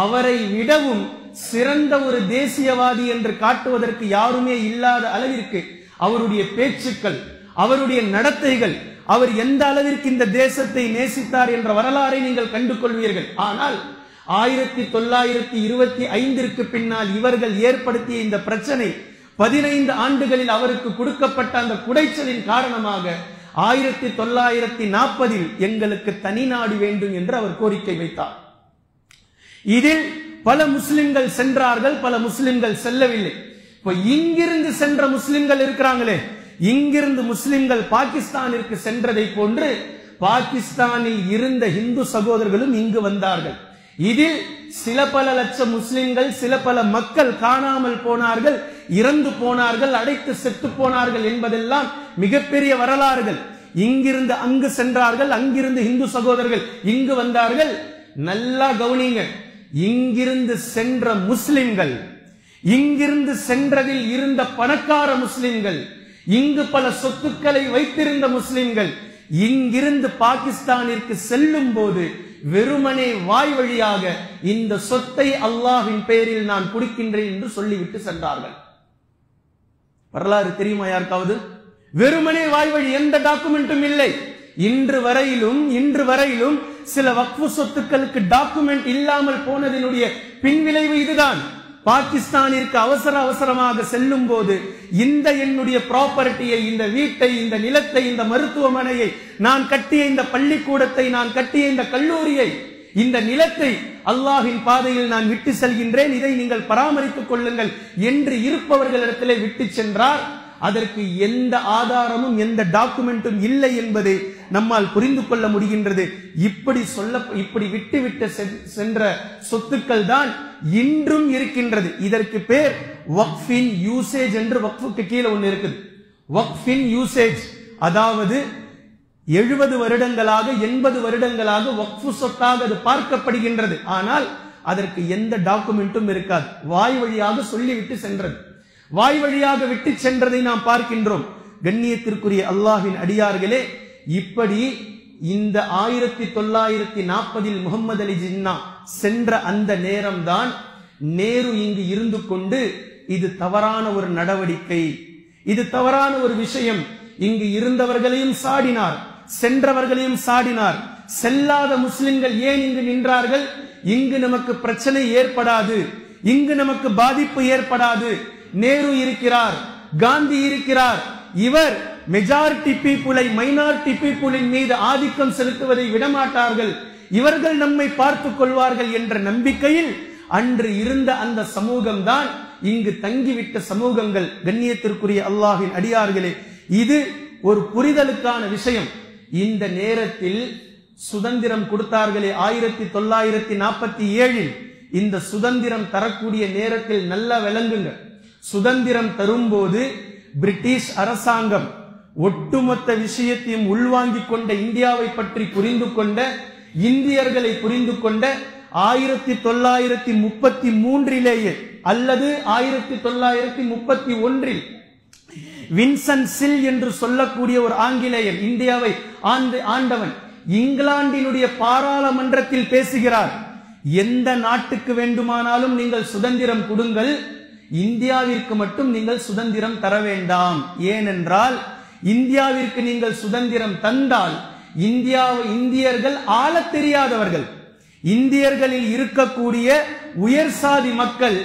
அவரை விடவும் சிறந்த ஒரு தேசியவாதி என்று காட்டுவதற்கு யாருமே இல்லாத அளவிற்கு அவருடைய பேச்சுக்கள், அவருடைய நடத்தைகள், அவர் எந்த அளவிற்கு இந்த தேசத்தை நேசித்தார் என்ற வரலாறை நீங்கள் கண்டு கொள்வீர்கள். ஆனால் 1925 பின்னால் இவர்கள் ஏற்படுத்திய இந்த பிரச்சனை 15 ஆண்டுகளில் அவருக்கு கொடுக்கப்பட்ட அந்த குடைச்சலின் காரணமாக 1940 எங்களுக்கு தனி நாடு வேண்டும் என்று அவர் கோரிக்கை வைத்தார். இதில் பல முஸ்லிம்கள் சென்றார்கள், பல முஸ்லிம்கள் செல்லவில்லை. இப்ப இங்கிருந்து சென்ற முஸ்லிம்கள் இருக்கிறாங்களே, இங்கிருந்து முஸ்லிம்கள் பாகிஸ்தானிற்கு சென்றதை போன்று பாகிஸ்தானில் இருந்த இந்து சகோதரர்களும் இங்கு வந்தார்கள். இதில் சில பல லட்சம் முஸ்லிம்கள், சில பல மக்கள் காணாமல் போனார்கள், இறந்து போனார்கள், அடைத்து செத்து போனார்கள் என்பதெல்லாம் மிகப்பெரிய வரலாறுகள். இங்கிருந்து அங்கு சென்றார்கள், அங்கிருந்து இந்து சகோதரர்கள் இங்கு வந்தார்கள். நல்லா கவனிங்க, இங்கிருந்து சென்ற முஸ்லிம்கள், இங்கிருந்து சென்றதில் இருந்த பணக்கார முஸ்லிம்கள், இங்கு பல சொத்துக்களை வைத்திருந்த முஸ்லிம்கள், இங்கிருந்து பாகிஸ்தானிற்கு செல்லும் போது வெறுமனே வாய் வழியாக இந்த சொத்தை அல்லாஹ்வின் பெயரில் நான் கொடுக்கின்றேன் என்று சொல்லிவிட்டு சென்றார்கள். வரலாறு தெரியுமா யாருக்காவது? வெறுமனே வாய் வழி, எந்த டாக்குமெண்ட்டும் இல்லை. இன்று வரையிலும் சில வக்ஃபு சொத்துக்களுக்கு டாக்குமெண்ட் இல்லாமல் போனதினுடைய பின்விளைவு இதுதான். பாகிஸ்தானிற்கு அவசரமாக செல்லும் போது இந்த என்னுடைய ப்ராப்பர்ட்டியை, இந்த வீட்டை, இந்த நிலத்தை, இந்த மருத்துவமனையை, நான் கட்டிய இந்த பள்ளிக்கூடத்தை, நான் கட்டிய இந்த கல்லூரியை, இந்த நிலத்தை அல்லாஹ்வின் பாதையில் நான் விட்டு செல்கின்றேன், இதை நீங்கள் பராமரித்துக் கொள்ளுங்கள் என்று இருப்பவர்களிடத்திலே விட்டு சென்றார். அதற்கு எந்த ஆதாரமும் எந்த டாக்குமெண்ட்டும் இல்லை என்பதை நம்மால் புரிந்து கொள்ள முடிகின்றது. இப்படி விட்டு சென்ற சொத்துக்கள் தான் இன்றும் இருக்கின்றது. இதற்கு பேர் வக்ஃபின் யூசேஜ் என்று வக்ஃபுக்கு கீழே ஒன்று இருக்குது. வக்ஃபின் யூசேஜ், அதாவது 70 வருடங்களாக 80 வருடங்களாக வக்ஃபு சொத்தாக அது பார்க்கப்படுகின்றது. ஆனால் அதற்கு எந்த டாக்குமெண்ட்டும் இருக்காது. வாய் வழியாக சொல்லிவிட்டு சென்றது. வாய் வழியாக விட்டு சென்றதை நாம் பார்க்கின்றோம். கண்ணியத்திற்குரிய அல்லாஹ்வின் அடியார்களே, இப்படி இந்த 1940 முகமது அலி ஜின்னா சென்ற அந்த நேரம்தான் நேரு இங்கு இருந்து கொண்டு இது தவறான ஒரு நடவடிக்கை, இது தவறான ஒரு விஷயம், இங்கு இருந்தவர்களையும் சாடினார், சென்றவர்களையும் சாடினார். செல்லாத முஸ்லிம்கள் ஏன் இங்கு நின்றார்கள்? இங்கு நமக்கு பிரச்சனை ஏற்படாது, இங்கு நமக்கு பாதிப்பு ஏற்படாது. நேரு இருக்கிறார், காந்தி இருக்கிறார், இவர் மெஜாரிட்டி பீப்புளை மைனாரிட்டி பீப்புளின் மீது ஆதிக்கம் செலுத்துவதை விடமாட்டார்கள், இவர்கள் நம்மை பார்த்துக் கொள்வார்கள் என்ற நம்பிக்கையில் அன்று இருந்த அந்த சமூகம் தான் இங்கு தங்கிவிட்ட சமூகங்கள். கண்ணியத்திற்குரிய அல்லாஹ்வின் அடியார்களே, இது ஒரு புரிதலுக்கான விஷயம். இந்த நேரத்தில் சுதந்திரம் கொடுத்தார்களே 1947, இந்த சுதந்திரம் தரக்கூடிய நேரத்தில் நல்லா விளங்குங்க. சுதந்திரம் தரும்போது பிரிட்டிஷ் அரசாங்கம் ஒட்டுமொத்த விஷயத்தையும் உள்வாங்கிக் கொண்ட, இந்தியாவை பற்றி புரிந்து கொண்ட, இந்தியர்களை புரிந்து கொண்ட 1933 அல்லது 1931 வின்சன் சில் என்று சொல்லக்கூடிய ஒரு ஆங்கிலேயர் இந்தியாவை ஆண்டவன் இங்கிலாந்தினுடைய பாராளுமன்றத்தில் பேசுகிறார். எந்த நாட்டுக்கு வேண்டுமானாலும் நீங்கள் சுதந்திரம் கொடுங்கள், இந்தியாவிற்கு மட்டும் நீங்கள் சுதந்திரம் தர வேண்டாம். ஏனென்றால் இந்தியாவிற்கு நீங்கள் சுதந்திரம் தந்தால் இந்தியர்கள் ஆளத் தெரியாதவர்கள், இந்தியர்களில் இருக்கக்கூடிய உயர் சாதி மக்கள்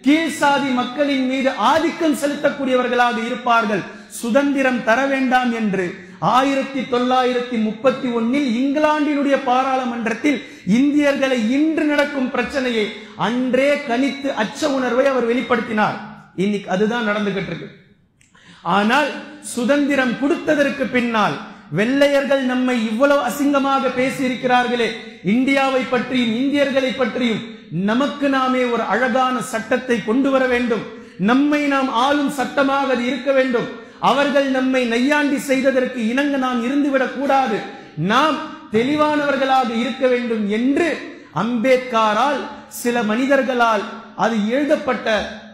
கீழ் சாதி மக்களின் மீது ஆதிக்கம் செலுத்தக்கூடியவர்களாக இருப்பார்கள். சுதந்திரம் தர வேண்டாம் என்று 1931 இங்கிலாந்தினுடைய பாராளுமன்றத்தில் இந்தியர்களை இன்று நடக்கும் பிரச்சனையை அன்றே கணித்து அச்ச உணர்வை அவர் வெளிப்படுத்தினார். இன்னைக்கு அதுதான் நடந்துகிட்டு இருக்கு. ஆனால் சுதந்திரம் கொடுத்ததற்கு பின்னால் வெள்ளையர்கள் நம்மை இவ்வளவு அசிங்கமாக பேசி இருக்கிறார்களே, இந்தியாவை பற்றியும் இந்தியர்களை பற்றியும், நமக்கு நாமே ஒரு அழகான சட்டத்தை கொண்டு வர வேண்டும், நம்மை நாம் ஆளும் சட்டமாக அது இருக்க வேண்டும், அவர்கள் நம்மை நையாண்டி செய்ததற்கு இணங்க நாம் இருந்துவிடக் கூடாது, நாம் தெளிவானவர்களாக இருக்க வேண்டும் என்று அம்பேத்கரால் சில மனிதர்களால் அது எழுதப்பட்ட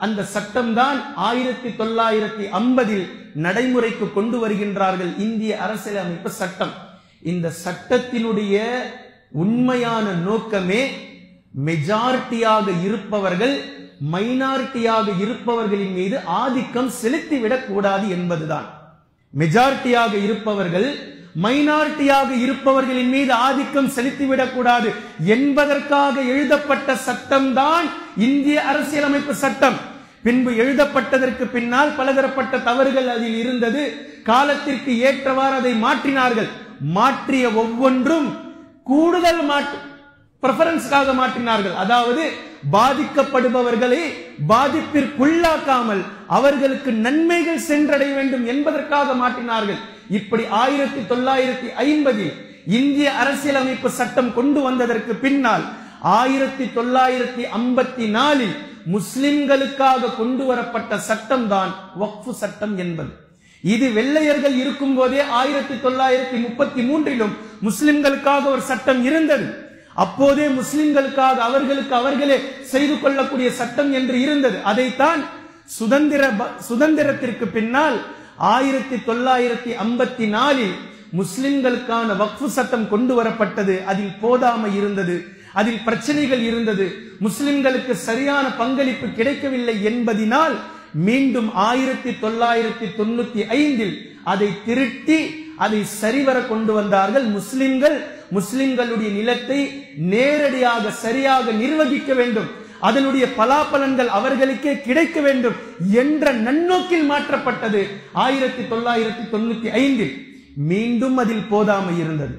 அந்த சட்டம்தான் 1950 நடைமுறைக்கு கொண்டு வருகின்றார்கள். இந்திய அரசியலமைப்பு சட்டம். இந்த சட்டத்தினுடைய உண்மையான நோக்கமே மெஜாரிட்டியாக இருப்பவர்கள் மைனாரிட்டியாக இருப்பவர்களின் மீது ஆதிக்கம் செலுத்திவிடக் கூடாது என்பதுதான். மெஜாரிட்டியாக இருப்பவர்கள் மைனாரிட்டியாக இருப்பவர்களின் மீது ஆதிக்கம் செலுத்திவிடக் கூடாது என்பதற்காக எழுதப்பட்ட சட்டம் தான் இந்திய அரசியலமைப்பு சட்டம். பின்பு எழுதப்பட்டதற்கு பின்னால் பலதரப்பட்ட தவறுகள் அதில் இருந்தது. காலத்திற்கு ஏற்றவாறு அதை மாற்றினார்கள். மாற்றிய ஒவ்வொன்றும் கூடுதல் பிரெஃபரன்ஸ்க்காக மாற்றினார்கள். அதாவது பாதிக்கப்படுபவர்களை பாதிப்பிற்குள்ளாக்காமல் அவர்களுக்கு நன்மைகள் சென்றடைய வேண்டும் என்பதற்காக மாற்றினார்கள். இப்படி 1950 இந்திய அரசியலமைப்பு சட்டம் கொண்டு வந்ததற்கு பின்னால் 1954 முஸ்லிம்களுக்காக கொண்டு வரப்பட்ட சட்டம் தான் வக்ஃபு சட்டம் என்பது. இது வெள்ளையர்கள் இருக்கும் போதே 1933 முஸ்லிம்களுக்காக ஒரு சட்டம் இருந்தது. அப்போதே முஸ்லிம்களுக்காக அவர்களே செய்து கொள்ளக்கூடிய சட்டம் என்று இருந்தது. அதைத்தான் சுதந்திரத்திற்கு பின்னால் 1954 முஸ்லிம்களுக்கான வக்ஃபு சட்டம் கொண்டு வரப்பட்டது. அதில் போதாமை இருந்தது, அதில் பிரச்சனைகள் இருந்தது, முஸ்லிம்களுக்கு சரியான பங்களிப்பு கிடைக்கவில்லை என்பதினால் மீண்டும் 1995 அதை திருட்டி அதை சரிவர கொண்டு வந்தார்கள். முஸ்லிம்களுடைய நிலத்தை நேரடியாக சரியாக நிர்வகிக்க வேண்டும், அதனுடைய பலாபலன்கள் அவர்களுக்கே கிடைக்க வேண்டும் என்ற நன்னோக்கில் மாற்றப்பட்டது 1995. மீண்டும் அதில் போதாமை இருந்தது,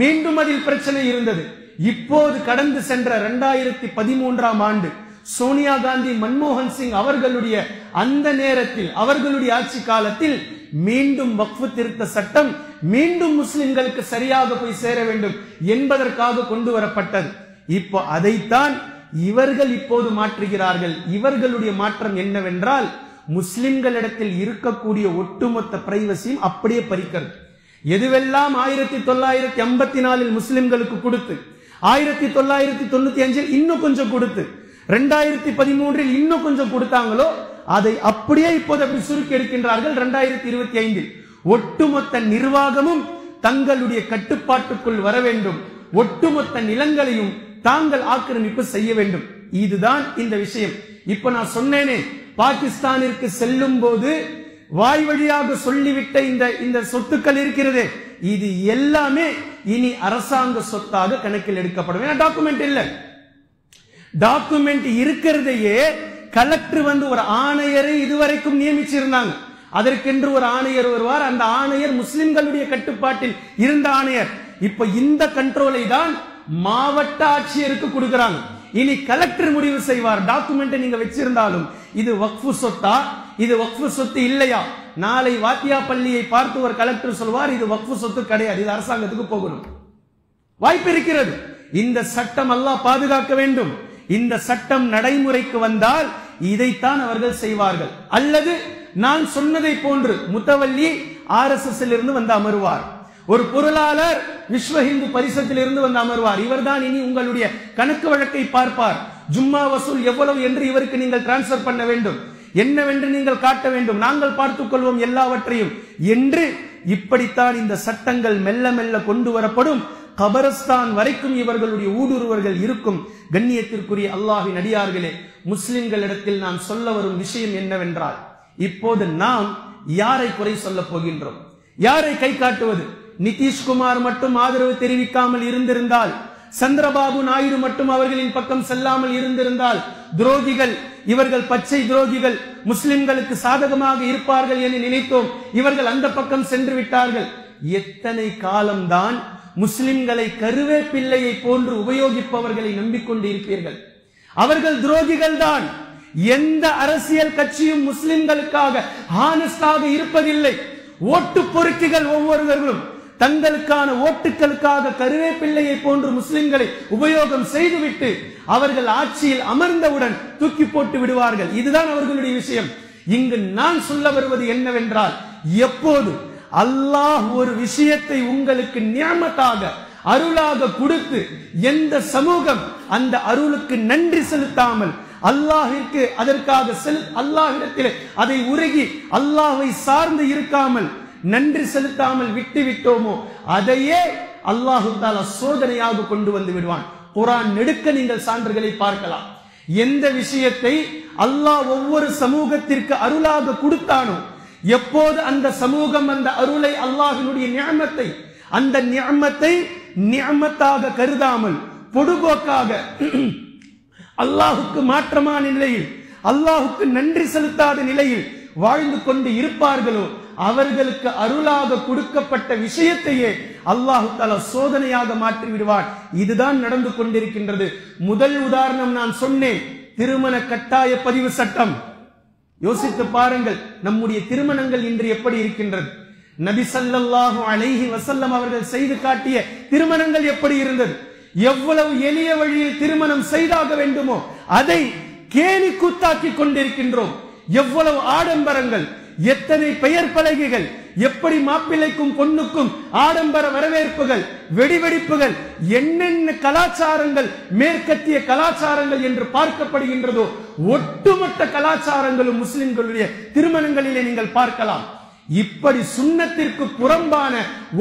மீண்டும் அதில் பிரச்சனை இருந்தது. இப்போது கடந்து சென்ற 2013ஆம் ஆண்டு சோனியா காந்தி, மன்மோகன் சிங் அவர்களுடைய அந்த நேரத்தில், அவர்களுடைய ஆட்சி காலத்தில் மீண்டும் வக்ஃபு திருத்த சட்டம் மீண்டும் முஸ்லிம்களுக்கு சரியாக போய் சேர வேண்டும் என்பதற்காக கொண்டு வரப்பட்டது. இப்போ அதைத்தான் இவர்கள் இப்போது மாற்றுகிறார்கள். இவர்களுடைய மாற்றம் என்னவென்றால், முஸ்லிம்களிடத்தில் இருக்கக்கூடிய ஒட்டுமொத்த பிரைவசியும் அப்படியே பறிக்கிறது. எதுவெல்லாம் 1954 முஸ்லிம்களுக்கு கொடுத்து, 1995 இன்னும் கொஞ்சம் கொடுத்து, 2013 இன்னும் கொஞ்சம் கொடுத்தாங்களோ அதை அப்படியே இப்போது அப்படி சுருக்கி எடுக்கின்றார்கள். 2025 ஒட்டுமொத்த நிர்வாகமும் தங்களுடைய கட்டுப்பாட்டுக்குள் வர வேண்டும், ஒட்டுமொத்த நிலங்களையும் தாங்கள் ஆக்கிரமிப்பு செய்ய வேண்டும். இதுதான் இந்த விஷயம். இப்ப நான் சொன்னேனே, பாகிஸ்தானிற்கு செல்லும் போது வாய் வழியாக சொல்லிவிட்ட இந்த சொத்துக்கள் இருக்கிறது, இது எல்லாமே இனி அரசாங்க சொத்தாக கணக்கில் எடுக்கப்படும். ஏன்னா டாக்குமெண்ட் இல்ல, டாக்குமெண்ட் இருக்கிறதையே கலெக்டர் ஒரு ஆணையரை இதுவரைக்கும் நியமிச்சிருந்தாங்க. அதற்கென்று ஒரு ஆணையர் வருவார், அந்த ஆணையர் முஸ்லிம்களுடைய கட்டுப்பாட்டில் இருந்த ஆணையர். இப்ப இந்த கண்ட்ரோலை தான் மாவட்ட ஆட்சியருக்கு கொடுக்கிறாங்க. இனி கலெக்டர் முடிவு செய்வார், டாக்குமெண்ட் நீங்க வச்சிருந்தாலும் இது வக்ஃபு சொத்தா, இது வக்ஃபு சொத்து இல்லையா. நாளை வாத்தியா பள்ளியை பார்த்து ஒரு கலெக்டர் சொல்வார், இது வக்ஃபு சொத்து கிடையாது, இது அரசாங்கத்துக்கு போகணும். வாய்ப்பு இருக்கிறது. இந்த சட்டம் அல்லாஹ் பாதுகாக்க வேண்டும். இந்த சட்டம் நடைமுறைக்கு வந்தால் இதைத்தான் அவர்கள் செய்வார்கள். அல்லது நான் சொன்னதை போன்று முத்தவல்லி RSS இருந்து வந்து அமர்வார், ஒரு பொருளாளர் விஸ்வ இந்து பரிஷத்தில் இருந்து வந்து அமர்வார். இவர்தான் இனி உங்களுடைய கணக்கு வழக்கை பார்ப்பார். ஜும்மா வசூல் எவ்வளவு என்று இவருக்கு நீங்கள் டிரான்ஸ்பர் பண்ண வேண்டும், என்னவென்று நீங்கள் காட்ட வேண்டும், நாங்கள் பார்த்துக் கொள்வோம் எல்லாவற்றையும் என்று இப்படித்தான் இந்த சட்டங்கள் மெல்ல மெல்ல கொண்டு வரப்படும். கபரஸ்தான் வரைக்கும் இவர்களுடைய ஊடுருவர்கள் இருக்கும். கண்ணியத்திற்குரிய அல்லாஹ்வின் அடியார்களே, முஸ்லிம்களிடத்தில் நான் சொல்ல வரும் விஷயம் என்னவென்றால், இப்போது நாம் யாரை குறை சொல்ல போகின்றோம், யாரை கை காட்டுவது? நிதிஷ்குமார் மட்டும் ஆதரவு தெரிவிக்காமல் இருந்திருந்தால், சந்திரபாபு நாயுடு மட்டும் அவர்களின் பக்கம் செல்லாமல் இருந்திருந்தால், துரோகிகள் இவர்கள், பச்சை துரோகிகள், முஸ்லிம்களுக்கு சாதகமாக இருப்பார்கள் என நினைத்தோம், இவர்கள் அந்த பக்கம் சென்று விட்டார்கள். எத்தனை காலம்தான் முஸ்லிம்களை கருவேப்பிள்ளையை போன்று உபயோகிப்பவர்களை நம்பிக்கொண்டு இருப்பீர்கள்? அவர்கள் துரோகிகள் தான். எந்த அரசியல் கட்சியும் முஸ்லிம்களுக்காக ஹானஸ்டாக இருப்பதில்லை. ஓட்டு பொறுக்கிகள் ஒவ்வொருவர்களும் தங்களுக்கான ஓட்டுக்களுக்காக கருவேப்பிள்ளையை போன்று முஸ்லிம்களை உபயோகம் செய்துவிட்டு அவர்கள் ஆட்சியில் அமர்ந்தவுடன் தூக்கி போட்டு விடுவார்கள். இதுதான் அவர்களுடைய விஷயம். இங்கு நான் சொல்ல வருவது என்னவென்றால், எப்போது அல்லாஹ் ஒரு விஷயத்தை உங்களுக்கு நியமத்தாக அருளாக கொடுத்து எந்த சமூகம் அந்த அருளுக்கு நன்றி செலுத்தாமல் அல்லாஹ்விற்கு அதற்காக அல்லாஹ்விடத்தில் அதை உருகி அல்லாஹ்வை சார்ந்து இருக்காமல் நன்றி செலுத்தாமல் விட்டு விட்டோமோ, அதையே அல்லாஹு தஆலா சோதனையாக கொண்டு வந்து விடுவான். குர்ஆன் நெடுக்க நீங்கள் சான்றுகளை பார்க்கலாம். எந்த விஷயத்தை அல்லாஹ் ஒவ்வொரு சமூகத்திற்கு அருளாக கொடுத்தானோ, எப்போது அந்த சமூகம் அந்த அருளை, அல்லாஹ்வினுடைய நிஅமத்தை, அந்த நிஅமத்தை நிஅமத்தாக கருதாமல் பொடுபோக்காக அல்லாஹுக்கு மாற்றமான நிலையில், அல்லாஹுக்கு நன்றி செலுத்தாத நிலையில் வாழ்ந்து கொண்டு இருப்பார்களோ, அவர்களுக்கு அருளாக கொடுக்கப்பட்ட விஷயத்தையே அல்லாஹு தஆலா சோதனையாக மாற்றி விடுவார். இதுதான் நடந்து கொண்டிருக்கின்றது. முதல் உதாரணம் நான் சொன்னேன், திருமண கட்டாய பதிவு சட்டம். யோசித்து பாருங்கள், நம்முடைய திருமணங்கள் இன்று எப்படி இருக்கின்றது? நபி ஸல்லல்லாஹு அலைஹி வஸல்லம் அவர்கள் செய்து காட்டிய திருமணங்கள் எப்படி இருந்தது? எவ்வளவு எளிய வழியில் திருமணம் செய்தாக வேண்டுமோ அதை கேலி கூத்தாக்கி கொண்டிருக்கின்றோம். எவ்வளவு ஆடம்பரங்கள், எத்தனை பெயர் பலகைகள், எப்படி மாப்பிள்ளைக்கும் பொண்ணுக்கும் ஆடம்பர வரவேற்புகள், வெடிவெடிப்புகள், என்னென்ன கலாச்சாரங்கள், மேற்கத்திய கலாச்சாரங்கள் என்று பார்க்கப்படுகின்றதோ ஒட்டுமொத்த கலாச்சாரங்களும் முஸ்லிம்களுடைய திருமணங்களிலே நீங்கள் பார்க்கலாம். இப்படி சுன்னத்திற்கு புறம்பான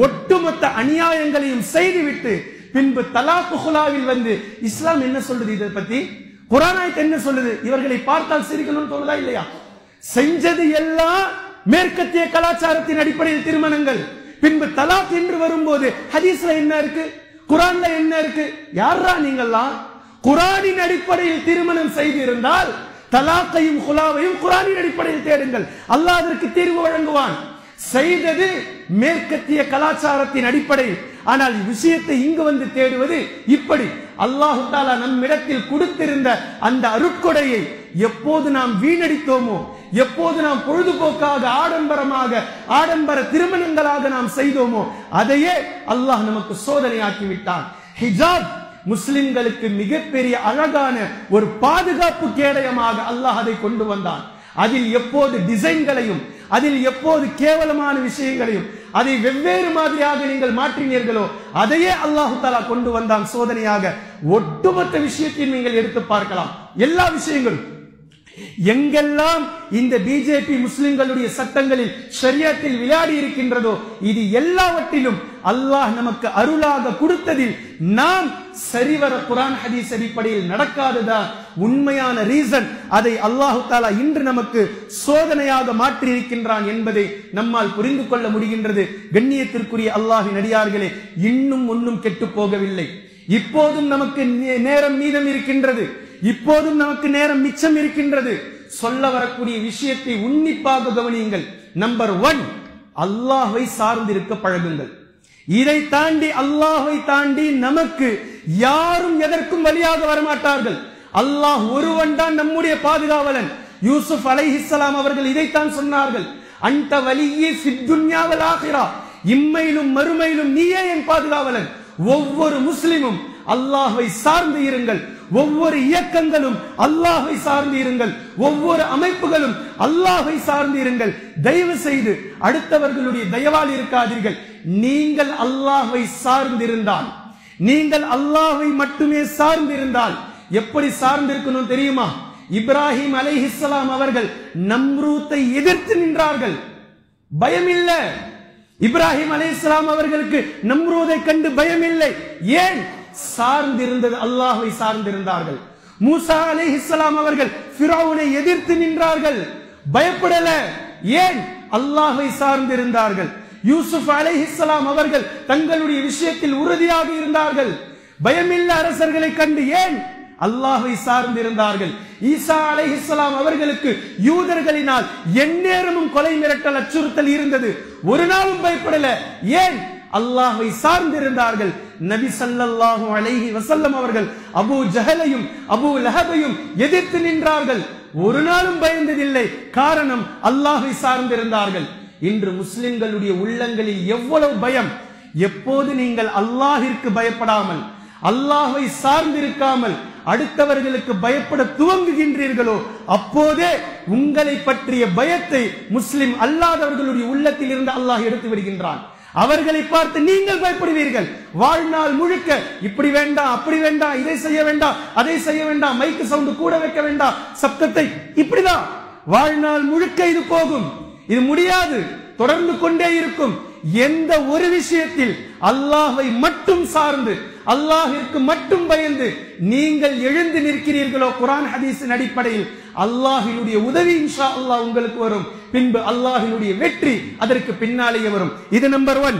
ஒட்டுமொத்த அநியாயங்களையும் செய்துவிட்டு பின்பு தலாக் குலாவில் வந்து இஸ்லாம் என்ன சொல்றது? இதை பத்தி குர்ஆன் என்ன சொல்லுது? இவர்களை பார்த்தால் சிரிக்கணும்னு தோணுதா இல்லையா? செஞ்சது எல்லாம் மேற்கத்திய கலாச்சாரத்தின் அடிப்படையில் திருமணங்கள். பின்பு தலாக் என்று வரும்போது ஹதீஸ்ல என்ன இருக்கு, குர்ஆன்ல என்ன இருக்கு? யாரா நீங்கெல்லாம்? குர்ஆனின் அடிப்படையில் திருமணம் செய்திருந்தால் தலாக்கையும் குலாவையும் குர்ஆனின் அடிப்படையில் தேடுங்கள், அல்லாஹ் அதற்கு தீர்வு வழங்குவான். செய்தது மேற்கத்திய கலாச்சாரத்தின் அடிப்படையில். ஆனால் விஷயத்தை இங்கு வந்து தேடுவது இப்படி. அல்லாஹ் தஆலா நம்மிடத்தில் கொடுத்திருந்த அந்த அருட்கொடையை எப்போது நாம் வீணடித்தோமோ, எப்போது நாம் பொழுதுபோக்காக ஆடம்பர திருமணங்களாக நாம் செய்தோமோ, அதையே அல்லாஹ் நமக்கு சோதனையாக்கி விட்டான். ஹிஜாப் முஸ்லிம்களுக்கு மிகப்பெரிய அழகான ஒரு பாதுகாப்பு கேடயமாக அல்லாஹ் அதை கொண்டு வந்தான். அதில் எப்போது டிசைன்களையும், அதில் எப்போது கேவலமான விஷயங்களையும், அதை வெவ்வேறு மாதிரியாக நீங்கள் மாற்றினீர்களோ, அதையே அல்லாஹு தஆலா கொண்டு வந்தான் சோதனையாக. ஒட்டுமொத்த விஷயத்தையும் நீங்கள் எடுத்து பார்க்கலாம். எல்லா விஷயங்களும் எங்கெல்லாம் இந்த பிஜேபி முஸ்லிம்களுடைய சட்டங்களில் ஷரியத்தில் விளையாடி இருக்கின்றதோ, இது எல்லாவற்றிலும் அல்லாஹ் நமக்கு அருளாக கொடுத்ததில் நாம் சரிவர குர்ஆன் ஹதீஸ் அடிப்படையில் நடக்காததா உண்மையான ரீசன். அதை அல்லாஹு தஆலா இன்று நமக்கு சோதனையாக மாற்றி இருக்கின்றான் என்பதை நம்மால் புரிந்து கொள்ள முடிகின்றது. கண்ணியத்திற்குரிய அல்லாஹ்வின் அடியார்களே, இன்னும் ஒன்றும் கெட்டு போகவில்லை. இப்போதும் நமக்கு நேரம் மீதம் இருக்கின்றது, இப்போதும் நமக்கு நேரம் மிச்சம் இருக்கின்றது. சொல்ல வரக்கூடிய விஷயத்தை உன்னிப்பாக கவனியுங்கள். நம்பர் 1, அல்லாஹ்வை சார்ந்திருக்க பழகுங்கள். இதை தாண்டி, அல்லாஹ்வை தாண்டி நமக்கு யாரும் எதற்கும் வழியாக வரமாட்டார்கள். அல்லாஹ் ஒருவன் தான் நம்முடைய பாதுகாவலன். யூசுப் அலைஹிஸ்ஸலாம் அவர்கள் இதைத்தான் சொன்னார்கள். அன்ட வலியே ஃபித்துன்யா வல் ஆகிரா, இம்மையிலும் மறுமையிலும் நீயே என் பாதுகாவலன். ஒவ்வொரு முஸ்லிமும் அல்லாஹ்வை சார்ந்து இருங்கள். ஒவ்வொரு இயக்கங்களும் அல்லாஹ்வை சார்ந்து இருங்கள். ஒவ்வொரு அமைப்புகளும் அல்லாஹ்வை சார்ந்து இருங்கள். தயவு செய்து அடுத்தவர்களுடைய தயவால் இருக்காதீர்கள். நீங்கள் அல்லாஹ்வை சார்ந்திருந்தால், நீங்கள் அல்லாஹ்வை மட்டுமே சார்ந்திருந்தால் எப்படி சார்ந்திருக்கணும் தெரியுமா? இப்ராஹிம் அலைஹிஸ்ஸலாம் அவர்கள் நம்ரூத்தை எதிர்த்து நின்றார்கள், பயமில்லை. இப்ராஹிம் அலைஹிஸ்ஸலாம் அவர்களுக்கு நம்ரூதை கண்டு பயமில்லை. ஏன்? சார்ந்திருந்தது அல்லாஹ்வை சார்ந்திருந்தார்கள். மூசா அலைஹிஸ்ஸலாம் அவர்கள் ஃபிரௌனை எதிர்த்து நின்றார்கள், பயப்படல. ஏன்? அல்லாஹ்வை சார்ந்திருந்தார்கள். யூசுப் அலைஹிஸ்ஸலாம் அவர்கள் தங்களுடைய விஷயத்தில் உறுதியாக இருந்தார்கள், பயமில்லை அரசர்களை கண்டு. ஏன்? அல்லாஹ்வை சார்ந்திருந்தார்கள். ஈசா அலைஹிஸ்ஸலாம் அவர்களுக்கு யூதர்களினால் எந்நேரமும் கொலை மிரட்டல் அச்சுறுத்தல் இருந்தது, ஒரு நாளும் பயப்படல. ஏன்? அல்லாஹ்வை சார்ந்திருந்தார்கள். நபி ஸல்லல்லாஹு அலைஹி வஸல்லம் அவர்கள் அபூ ஜஹலையும் அபூ லஹபையும் எதிர்த்து நின்றார்கள், ஒரு நாளும் பயந்ததில்லை. காரணம், அல்லாஹ்வை சார்ந்திருந்தார்கள். இன்று முஸ்லிம்களுடைய உள்ளங்களில் எவ்வளவு பயம்! எப்போது நீங்கள் அல்லாஹ்விற்கு பயப்படாமல், அல்லாஹ்வை சார்ந்திருக்காமல் அடுத்தவர்களுக்கு பயப்பட துவங்குகின்றீர்களோ, அப்போதே உங்களை பற்றிய பயத்தை முஸ்லிம் அல்லாதவர்களுடைய உள்ளத்தில் இருந்து அல்லாஹ் எடுத்து விடுகின்றான். அவர்களை பார்த்து நீங்கள் பயப்படுவீர்கள். வாழ்நாள் முழுக்க இப்படி வேண்டாம், அப்படி வேண்டாம், இதை செய்ய வேண்டாம், அதை செய்ய வேண்டாம், மைக்கு சவுண்ட் கூட வைக்க வேண்டாம், சப்தத்தை, இப்படிதான் வாழ்நாள் முழுக்க இது போகும். இது முடியாது, தொடர்ந்து கொண்டே இருக்கும். எந்த ஒரு விஷயத்தில் அல்லாஹ்வை மட்டும் சார்ந்து, அல்லாஹ்விற்கு மட்டும் பயந்து நீங்கள் எழுந்து நிற்கிறீர்களோ, குர்ஆன் ஹதீஸின் அடிப்படையில் அல்லாஹ்வினுடைய உதவி இன்ஷா அல்லாஹ் உங்களுக்கு வரும். பின்பு அல்லாஹ்வினுடைய வெற்றி அதற்கு பின்னாலேயே வரும். இது நம்பர் 1.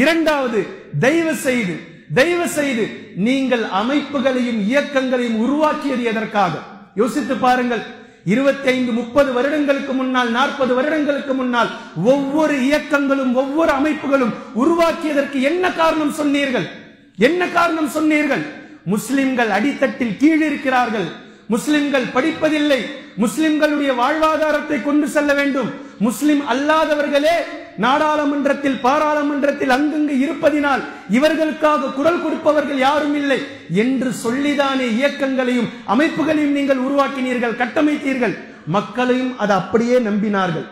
இரண்டாவது, தயவு செய்து நீங்கள் அமைப்புகளையும் இயக்கங்களையும் உருவாக்கியது எதற்காக யோசித்து பாருங்கள். 25-30 வருடங்களுக்கு முன்னால், 40 வருடங்களுக்கு முன்னால் ஒவ்வொரு இயக்கங்களும் ஒவ்வொரு அமைப்புகளும் உருவாக்கியதற்கு என்ன காரணம் சொன்னீர்கள்? என்ன காரணம் சொன்னீர்கள்? முஸ்லிம்கள் அடித்தட்டில் கீழிருக்கிறார்கள், முஸ்லிம்கள் படிப்பதில்லை, முஸ்லிம்களுடைய வாழ்வாதாரத்தை கொண்டு செல்ல வேண்டும், முஸ்லிம் அல்லாதவர்களே நாடாளுமன்றத்தில் பாராளுமன்றத்தில் அங்கங்கு இருப்பதினால் இவர்களுக்காக குரல் கொடுப்பவர்கள் யாரும் இல்லை என்று சொல்லிதானே இயக்கங்களையும் அமைப்புகளையும் நீங்கள் உருவாக்கினீர்கள், கட்டமைத்தீர்கள். மக்களையும் அதை அப்படியே நம்பினார்கள்,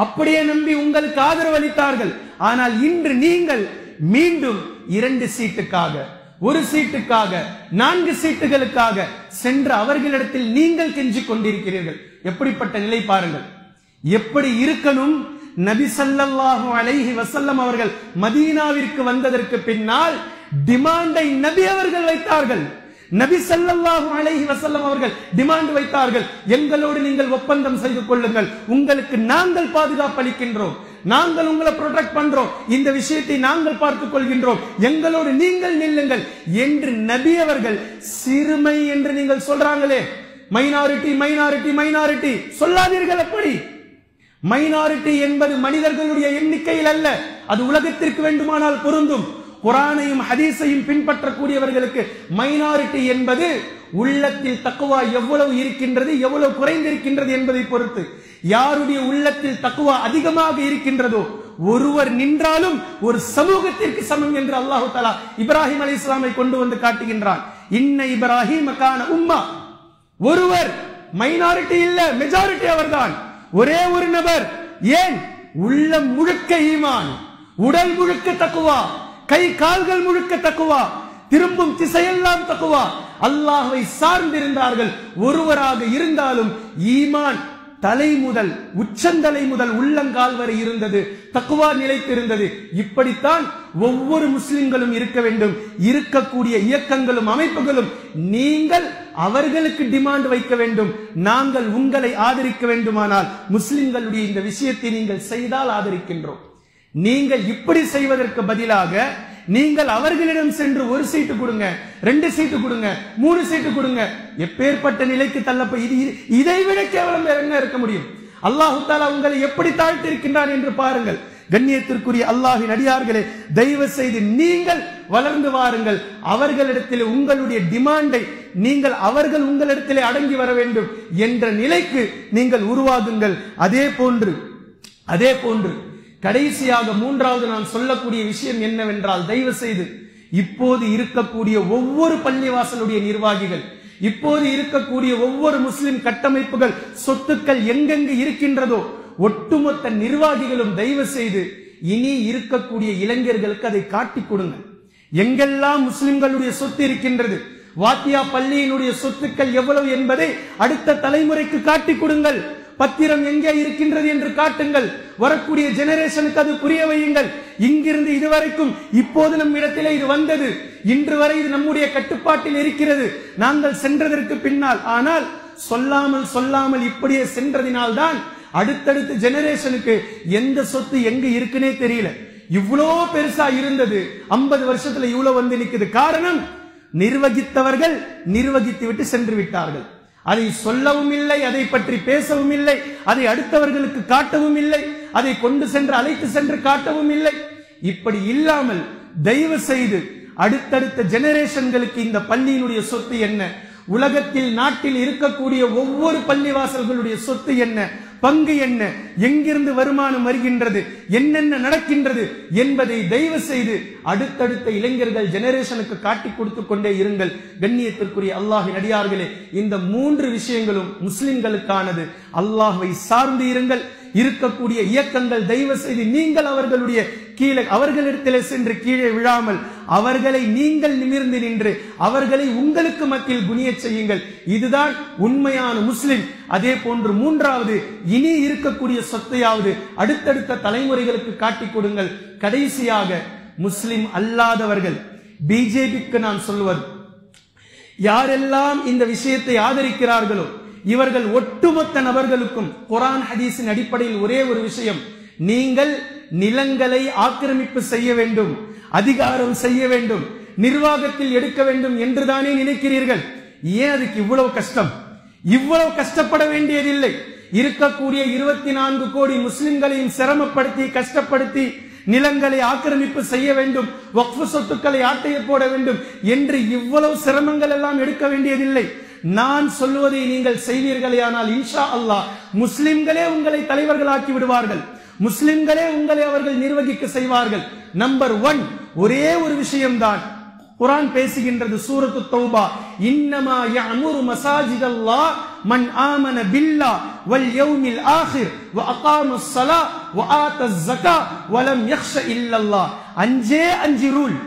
அப்படியே நம்பி உங்களுக்கு ஆதரவு அளித்தார்கள். ஆனால் இன்று நீங்கள் மீண்டும் 2 சீட்டுக்காக, 1 சீட்டுக்காக, 4 சீட்டுகளுக்காக சென்ற அவர்களிடத்தில் நீங்கள் கெஞ்சிக் கொண்டிருக்கிறீர்கள். எப்படிப்பட்ட நிலை பாருங்கள்! எப்படி இருக்கணும்? நபி ஸல்லல்லாஹு அலைஹி வஸல்லம் அவர்கள் மதீனாவிற்கு வந்ததற்கு பின்னால் டிமாண்டை நபி அவர்கள் வைத்தார்கள். நபி ஸல்லல்லாஹு அலைஹி வஸல்லம் அவர்கள் டிமாண்ட் வைத்தார்கள், எங்களோடு நீங்கள் ஒப்பந்தம் செய்து கொள்ளுங்கள், உங்களுக்கு நாங்கள் பாதுகாப்பு அளிக்கின்றோம், நாங்கள் உங்களை ப்ரொடெக்ட் பண்றோம், இந்த விஷயத்தை நாங்கள் பார்த்துக் கொள்கின்றோம், எங்களோடு நீங்கள் நில்லுங்கள் என்று நபி அவர்கள். சிறுமை என்று நீங்கள் சொல்றாங்களே, மைனாரிட்டி மைனாரிட்டி மைனாரிட்டி சொல்லாதீர்கள். அப்படி மைனாரிட்டி என்பது மனிதர்களுடைய எண்ணிக்கையில் அல்ல, அது உலகத்திற்கு வேண்டுமானால் பொருந்தும். குர்ஆனையும் ஹதீஸையும் பின்பற்றக்கூடியவர்களுக்கு மைனாரிட்டி என்பது உள்ளத்தில் தக்வா எவ்வளவு இருக்கின்றது, எவ்வளவு குறைந்திருக்கின்றது என்பதை பொறுத்து. யாருடைய உள்ளத்தில் தக்வா அதிகமாக இருக்கின்றதோ ஒருவர் நின்றாலும் ஒரு சமூகத்திற்கு சமம் என்று அல்லாஹு தஆலா இப்ராஹிம் அலைஹிஸ்ஸலாமை கொண்டு வந்து காட்டுகின்றான். இன்ன இப்ராஹீம கான உம்மா, ஒருவர் மைனாரிட்டி இல்ல, மெஜாரிட்டி அவர்தான், ஒரே ஒரு நபர். ஏன்? உள்ளம் முழுக்க ஈமான், உடல் முழுக்க தக்வா, கை கால்கள் முழுக்க தக்வா, திரும்பும் திசையெல்லாம் தக்வா, அல்லாஹ்வை சார்ந்திருந்தார்கள். ஒருவராக இருந்தாலும் ஈமான் தலை முதல் உச்சந்தலை முதல் உள்ளங்கால் வரை இருந்தது, தக்வா நிலைத்திருந்தது. இப்படித்தான் ஒவ்வொரு முஸ்லிம்களும் இருக்க வேண்டும். இருக்கக்கூடிய இயக்கங்களும் அமைப்புகளும் நீங்கள் அவர்களுக்கு டிமாண்ட் வைக்க வேண்டும், நாங்கள் உங்களை ஆதரிக்க வேண்டுமானால் முஸ்லிம்களுடைய இந்த விஷயத்தை நீங்கள் செய்தால் ஆதரிக்கின்றோம். நீங்கள் இப்படி செய்வதற்கு பதிலாக நீங்கள் அவர்களிடம் சென்று ஒரு சீட்டு கொடுங்க, 2 சீட்டு கொடுங்க, 3 சீட்டு கொடுங்க, எப்பேற்பட்ட நிலைக்கு தள்ளப்ப இதைவிட கேவலம் வேற என்ன இருக்க முடியும்? அல்லாஹு தஆலா உங்களை எப்படி தாழ்த்திருக்கின்றான் என்று பாருங்கள். கண்ணியத்திற்குரிய அல்லாஹ்வின் அடியார்களே, தயவு செய்து நீங்கள் வளர்ந்து வாருங்கள். அவர்களிடத்தில் உங்களுடைய டிமாண்டை நீங்கள் அவர்கள் உங்களிடத்திலே அடங்கி வர வேண்டும் என்ற நிலைக்கு நீங்கள் உருவாகுங்கள். அதே போன்று கடைசியாக மூன்றாவது நான் சொல்லக்கூடிய விஷயம் என்னவென்றால், தயவு செய்து இப்போது இருக்கக்கூடிய ஒவ்வொரு பள்ளிவாசலுடைய நிர்வாகிகள், இப்போது இருக்கக்கூடிய ஒவ்வொரு முஸ்லிம் கட்டமைப்புகள், சொத்துக்கள் எங்கெங்கு இருக்கின்றதோ ஒட்டுமொத்த நிர்வாகிகளும் தயவு செய்து இனி இருக்கக்கூடிய இளைஞர்களுக்கு அதை காட்டிக் கொடுங்கள். எங்கெல்லாம் முஸ்லிம்களுடைய சொத்து இருக்கின்றது, வாத்தியா பள்ளியினுடைய சொத்துக்கள் எவ்வளவு என்பதை அடுத்த தலைமுறைக்கு காட்டிக் கொடுங்கள். பத்திரம் எங்கே இருக்கின்றது என்று காட்டுங்கள். வரக்கூடிய ஜெனரேஷனுக்கு அது புரிய வையுங்கள். இங்கிருந்து இதுவரைக்கும் இப்போது நம் இடத்திலே இது வந்தது, இன்று வரை இது நம்முடைய கட்டுப்பாட்டில் இருக்கிறது, நாங்கள் சென்றதற்கு பின்னால். ஆனால் சொல்லாமல் இப்படியே சென்றதினால் தான் அடுத்தடுத்த ஜெனரேஷனுக்கு எந்த சொத்து எங்க இருக்குன்னே தெரியல. இவ்வளோ பெருசா இருந்தது 50 வருஷத்துல இவ்வளவு வந்து நிக்குது. காரணம், நிர்வகித்தவர்கள் நிர்வகித்து விட்டு சென்று விட்டார்கள். அதை சொல்லவும் இல்லை, அதை பற்றி பேசவும் இல்லை, அதை அடுத்தவர்களுக்கு காட்டவும் இல்லை, அதை கொண்டு சென்று அழைத்து சென்று காட்டவும் இல்லை. இப்படி இல்லாமல் தயவு செய்து அடுத்தடுத்த ஜெனரேஷன்களுக்கு இந்த பள்ளியினுடைய சொத்து என்ன, உலகத்தில் நாட்டில் இருக்கக்கூடிய ஒவ்வொரு பள்ளிவாசல்களுடைய சொத்து என்ன, பங்கு என்ன, எங்கிருந்து வருமானம் வருகின்றது, என்னென்ன நடக்கின்றது என்பதை தயவு செய்து அடுத்தடுத்த இளைஞர்கள் ஜெனரேஷனுக்கு காட்டி கொடுத்து கொண்டே இருங்கள். கண்ணியத்திற்குரிய அல்லாஹ்வின் அடியார்களே, இந்த 3 விஷயங்களும் முஸ்லிம்களுக்கானது. அல்லாஹ்வை சார்ந்து இருங்கள். இருக்கக்கூடிய இயக்கங்கள் தயவு செய்து நீங்கள் அவர்களுடைய கீழே அவர்களிடத்திலே சென்று கீழே விழாமல் அவர்களை நீங்கள் நிமிர்ந்து நின்று அவர்களை உங்களுக்கு மத்தியில் குனியச் செய்யுங்கள். இதுதான் உண்மையான முஸ்லிம். அதே போன்று மூன்றாவது, இனி இருக்கக்கூடிய சொத்தையாவது அடுத்தடுத்த தலைமுறைகளுக்கு காட்டிக் கொடுங்கள். கடைசியாக முஸ்லிம் அல்லாதவர்கள், பிஜேபிக்கு நான் சொல்வது, யாரெல்லாம் இந்த விஷயத்தை ஆதரிக்கிறார்களோ இவர்கள் ஒட்டுமொத்த நபர்களுக்கும் குர்ஆன் ஹதீஸின் அடிப்படையில் ஒரே ஒரு விஷயம், நீங்கள் நிலங்களை ஆக்கிரமிப்பு செய்ய வேண்டும், அதிகாரம் செய்ய வேண்டும், நிர்வாகத்தில் எடுக்க வேண்டும் என்றுதானே நினைக்கிறீர்கள்? ஏன் அதுக்கு இவ்வளவு கஷ்டம்? இவ்வளவு கஷ்டப்பட வேண்டியதில்லை. இருக்கக்கூடிய 24 கோடி முஸ்லிம்களையும் சிரமப்படுத்தி கஷ்டப்படுத்தி நிலங்களை ஆக்கிரமிப்பு செய்ய வேண்டும், வக்ஃப் சொத்துக்களை ஆட்டைய போட வேண்டும் என்று இவ்வளவு சிரமங்கள் எல்லாம் எடுக்க வேண்டியதில்லை. நான் சொல்வதை நீங்கள் செய்வீர்களேயானால் இன்ஷா அல்லாஹ் முஸ்லிம்களே உங்களை தலைவர்களாக்கி விடுவார்கள், முஸ்லிம்களே உங்களை அவர்கள் நிர்வகிக்க செய்வார்கள். நம்பர் 1 ஒரே ஒரு விஷயம்தான் குர்ஆன் பேசுகின்றது. சூரத்து தௌபா, இன்னமா யஅமுரு மசாஜிதல்லாஹ் மன் ஆமன பில்லாஹ் வல் யௌமில் ஆகிர் வ அகாமஸ் ஸலாஹ் வ ஆத்தஸ் ஸகாத் வ லம் யக்ஷ இல்லல்லாஹ். 5 ரூல்,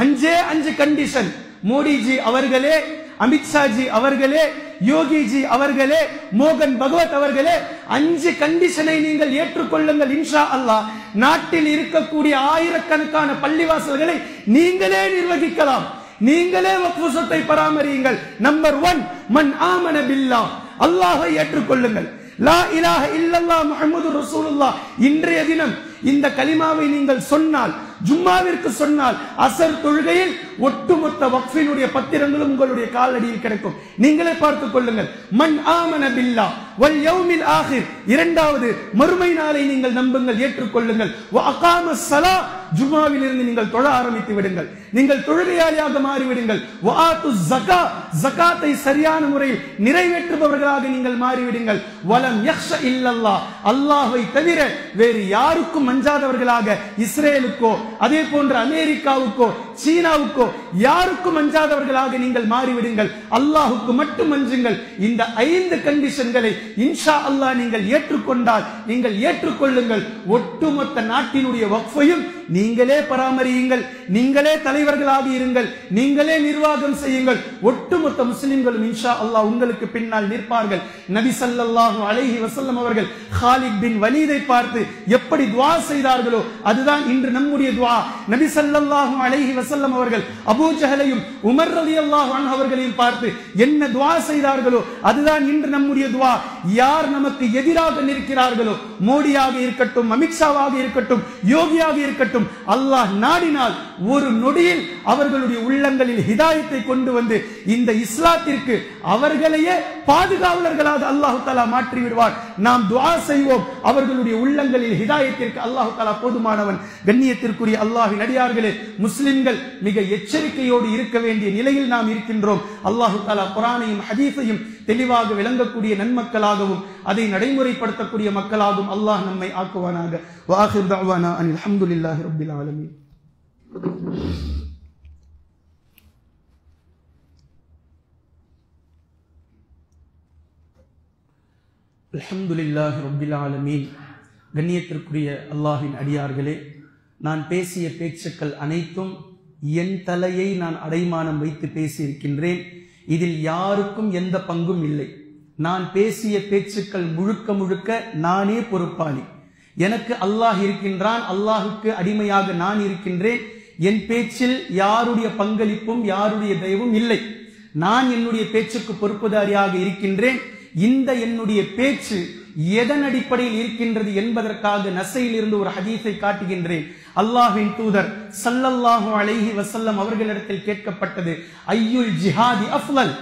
5 கண்டிஷன். மோடிஜி அவர்களே அமித்ஷாஜி அவர்களே, யோகிஜி அவர்களே, மோகன் பகவத் அவர்களே, 5 கண்டிஷனை நீங்கள் ஏற்றுக்கொள்ளுங்கள். இன்ஷா அல்லாஹ் நாட்டில் இருக்கக்கூடிய ஆயிரக்கணக்கான பள்ளிவாசல்களை நீங்களே நிர்வகிக்கலாம். நீங்களே வக்ஃப் சொத்தை பராமரியுங்கள். நம்பர் 1, மன் ஆமன பில்லாஹ், அல்லாஹ்வை ஏற்றுக்கொள்ளுங்கள். லா இலாஹ இல்லல்லாஹ் முஹம்மது ரசூலுல்லாஹ். இன்றைய தினம் இந்த கலிமாவை நீங்கள் சொன்னால், ஜும்மாவிற்கு சொன்னால், அசர் தொழுகையில் ஒட்டுமொத்த வக்ஃபினுடைய பத்திரங்களும் உங்களுடைய காலடியில் கிடைக்கும். நீங்களே பார்த்துக் கொள்ளுங்கள். மன் ஆமன பில்லாஹ் வல் யௌமில் ஆகிர், இரண்டாவது மறுமை நாளை நீங்கள் நம்புங்கள், ஏற்றுக்கொள்ளுங்கள். வ அகாமஸ் ஸலா, ஜும்மாவில் இருந்து நீங்கள் தொழ ஆரம்பித்து விடுங்கள், நீங்கள் தொழுகையாளியாக மாறிவிடுங்கள். வ ஆத்துஸ் ஸகா, ஸகாத்தை சரியான முறையில் நிறைவேற்றுபவர்களாக நீங்கள் மாறிவிடுங்கள். வலம் யக்ஷ இல்லல்லாஹ், அல்லாஹ்வை தவிர வேறு யாருக்கும் அஞ்சாதவர்களாக, இஸ்ரேலுக்கோ அதே போன்ற அமெரிக்காவுக்கோ சீனாவுக்கோ யாருக்கும் அஞ்சாதவர்களாக நீங்கள் மாறிவிடுங்கள். அல்லாஹுக்கு மட்டும் அஞ்சுங்கள். இந்த 5 கண்டிஷன்களை இன்ஷா அல்லாஹ் நீங்கள் ஏற்றுக்கொண்டால், நீங்கள் ஏற்றுக்கொள்ளுங்கள், ஒட்டுமொத்த நாட்டினுடைய வக்ஃபையும் நீங்களே பராமரியுங்கள், நீங்களே தலைவர்களாக இருங்கள், நீங்களே நிர்வாகம் செய்யுங்கள். ஒட்டுமொத்த முஸ்லிம்களும் இன்ஷா அல்லாஹ் உங்களுக்கு பின்னால் நிற்பார்கள். நபி ஸல்லல்லாஹு அலைஹி வஸல்லம் அவர்கள் காலித் பின் வலீதை பார்த்து எப்படி துஆ செய்தார்களோ அதுதான் இன்று நம்முடைய துஆ. நபி ஸல்லல்லாஹு அலைஹி வஸல்லம் அவர்கள் அபூ ஜஹலையும் உமர் ரலியல்லாஹு அன்ஹு அவர்களையும் பார்த்து என்ன துஆ செய்தார்களோ அதுதான் இன்று நம்முடைய துஆ. யார் நமக்கு எதிராக நிற்கிறார்களோ, மோடியாக இருக்கட்டும், அமித்ஷாவாக இருக்கட்டும், யோகியாக இருக்கட்டும், அல்லாஹ் நாடினால் ஒரு நொடியில் அவர்களுடைய உள்ளங்களில் ஹிதாயத்தை கொண்டு வந்து இந்த இஸ்லாத்திற்கு அவர்களையே பாதுகாவலர்களாக அல்லாஹு தஆலா மாற்றி விடுவார். நாம் துஆ செய்வோம், அவர்களுடைய உள்ளங்களில் ஹிதாயத்திற்கு அல்லாஹு தஆலா போதுமானவன். கண்ணியத்திற்குரிய அல்லாஹ்வின் அடியார்களே, முஸ்லிம்கள் மிக எச்சரிக்கையோடு இருக்க வேண்டிய நிலையில் நாம் இருக்கின்றோம். அல்லாஹு தஆலா குர்ஆனையும் ஹதீஸையும் தெளிவாக விளங்கக்கூடிய நன்மக்களாகவும் அதை நடைமுறைப்படுத்தக்கூடிய மக்களாகவும் அல்லாஹ் நம்மை ஆக்குவானாக. வஆகிர் தஅவானா அனில் ஹம்துலில்லாஹி ரப்பில் ஆலமீன். அல்ஹம்துலில்லாஹி ரப்பில் ஆலமீன். கண்ணியத்திற்குரிய அல்லாஹ்வின் அடியார்களே, நான் பேசிய பேச்சுக்கள் அனைத்தும் என் தலையை நான் அடைமானம் வைத்து பேசியிருக்கின்றேன். இதில் யாருக்கும் எந்த பங்கும் இல்லை. நான் பேசிய பேச்சுக்கள் முழுக்க முழுக்க நானே பொறுப்பாளி. எனக்கு அல்லாஹ் இருக்கின்றான், அல்லாஹுக்கு அடிமையாக நான் இருக்கின்றேன். என் பேச்சில் யாருடைய பங்களிப்பும் யாருடைய தயவும் இல்லை. நான் என்னுடைய பேச்சுக்கு பொறுப்புதாரியாக இருக்கின்றேன். இந்த என்னுடைய பேச்சு எதன் அடிப்படையில் இருக்கின்றது என்பதற்காக நசையில் இருந்து ஒரு ஹதீஸை காட்டுகின்றேன். அல்லாஹ்வின் தூதர் ஸல்லல்லாஹு அலைஹி வஸல்லம் அவர்களிடத்தில் கேட்கப்பட்டது, ஐயுல் ஜிஹாதி அஃலல்,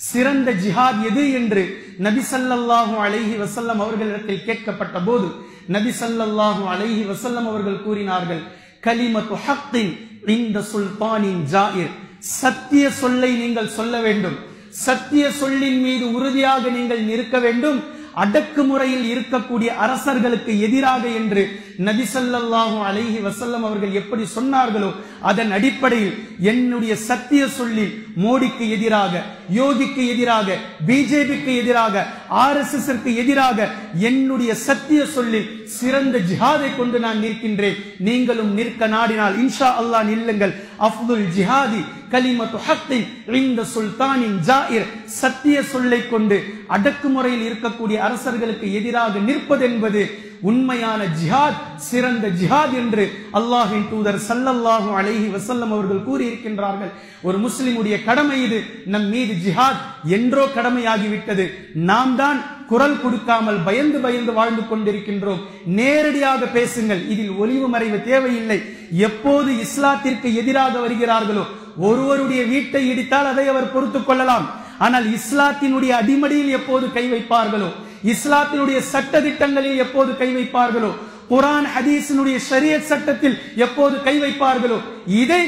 சிறந்த ஜிஹாத் எது என்று நபி ஸல்லல்லாஹு அலைஹி வஸல்லம் அவர்களிடத்தில் கேட்கப்பட்ட போது நபி ஸல்லல்லாஹு அலைஹி வஸல்லம் அவர்கள் கூறினார்கள், கலிமத்து ஹக்கின் இந்த சுல்தானின் ஜாயிர், சத்திய சொல்லை நீங்கள் சொல்ல வேண்டும், சத்திய சொல்லின் மீது உறுதியாக நீங்கள் நிற்க வேண்டும், அடக்குமுறையில் இருக்கக்கூடிய அரசர்களுக்கு எதிராக என்று நபி ஸல்லல்லாஹு அலைஹி வஸல்லம் அவர்கள் எப்படி சொன்னார்களோ அதன் அடிப்படையில் என்னுடைய சத்திய சொல்லில் மோடிக்கு எதிராக, யோகிக்கு எதிராக, பிஜேபிக்கு எதிராக, ஆர்எஸ்எஸ்க்கு எதிராக என்னுடைய சத்திய சொல்லில் சிறந்த ஜிஹாதை கொண்டு நான் நிற்கின்றேன். நீங்களும் நிற்க நாடினால் இன்ஷா அல்லாஹ் நில்லுங்கள். அஃதுல் ஜிஹாதி கலிமத்து ஹக்கின் இந்த சுல்தானின் ஜாயிர், சத்திய சொல்லை கொண்டு அடக்குமுறையில் இருக்கக்கூடிய அரசர்களுக்கு எதிராக நிற்பது என்பது உண்மையான ஜிஹாத், சிறந்த ஜிஹாத் என்று அல்லாஹ்வின் தூதர் ஸல்லல்லாஹு அலைஹி வஸல்லம் அவர்கள் கூறியிருக்கின்றார்கள். ஒரு முஸ்லிமுடைய கடமை இது. நம் மீது ஜிஹாத் என்றோ கடமையாகிவிட்டது. நாம் தான் குரல் கொடுக்காமல் பயந்து பயந்து வாழ்ந்து கொண்டிருக்கின்றோம். நேரடியாக பேசுங்கள், இதில் ஒளிவு மறைவு தேவையில்லை. எப்போது இஸ்லாத்திற்கு எதிராக வருகிறார்களோ, ஒருவருடைய வீட்டை இடித்தால் அதை அவர் பொறுத்துக் கொள்ளலாம். ஆனால் இஸ்லாத்தினுடைய அடிமடியில் எப்போது கை வைப்பார்களோ, இஸ்லாத்தினுடைய சட்ட திட்டங்களில் எப்போது கை வைப்பார்களோ, குர்ஆன் ஹதீஸினுடைய ஷரியத் சட்டத்தில் எப்போது கை வைப்பார்களோ, இதை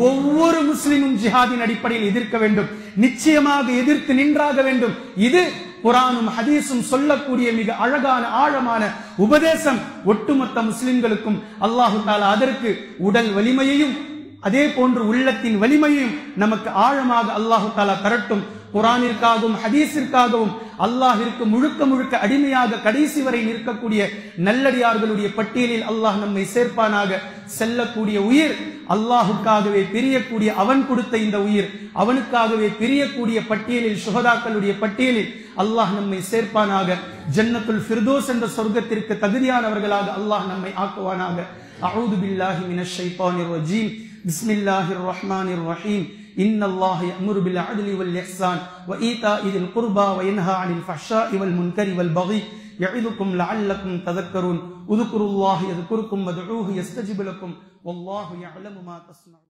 ஒவ்வொரு முஸ்லிமும் ஜிஹாதின் அடிப்படையில் எதிர்க்க வேண்டும். நிச்சயமாக எதிர்த்து நின்றாக வேண்டும். இது குர்ஆனும் ஹதீஸும் சொல்லக்கூடிய மிக அழகான ஆழமான உபதேசம். ஒட்டுமொத்த முஸ்லிம்களுக்கும் அல்லாஹு தஆலா அதற்கு உடல் வலிமையையும் அதே போன்று உள்ளத்தின் வலிமையையும் நமக்கு ஆழமாக அல்லாஹு தஆலா தரட்டும். குர்ஆனிற்காகவும் ஹதீஸிற்காகவும் அல்லாஹ்விற்கு முழுக்க முழுக்க அடிமையாக கடைசி வரை நிற்கக்கூடிய நல்லடியார்களுடைய பட்டியலில் அல்லாஹ் நம்மை சேர்ப்பானாக. செல்லக்கூடிய உயிர் அல்லாஹுக்காகவே பிரியக்கூடிய, அவன் கொடுத்த இந்த உயிர் அவனுக்காகவே பிரியக்கூடிய பட்டியலில், சுஹதாக்களுடைய பட்டியலில் அல்லாஹ் நம்மை சேர்ப்பானாக. ஜன்னத்துல் ஃபிர்தௌஸ் என்ற சொர்க்கத்திற்கு தகுதியானவர்களாக அல்லாஹ் நம்மை ஆக்குவானாக. அஊது பில்லாஹி மினஷ் ஷைத்தானிர் ரஜீம். பிஸ்மில்லாஹிர் ரஹ்மானிர் ரஹீம். இன்னல்லாஹ யஅமுரு பில் அத்லி வல் இஹ்சான் வ ஈதாஇ தில் குர்பா வ யன்ஹா அனில் ஃபஹ்ஷாஇ வல் முன்கரி வல் பகி யஇதுக்கும் லஅல்லக்கும் ததக்கரூன். உذ்குருல்லாஹ யذ்குருக்கும் வதுஊஹு யஸ்தஜிபு லக்கும் வல்லாஹு யஅலமு மா தஸ்னஊன்.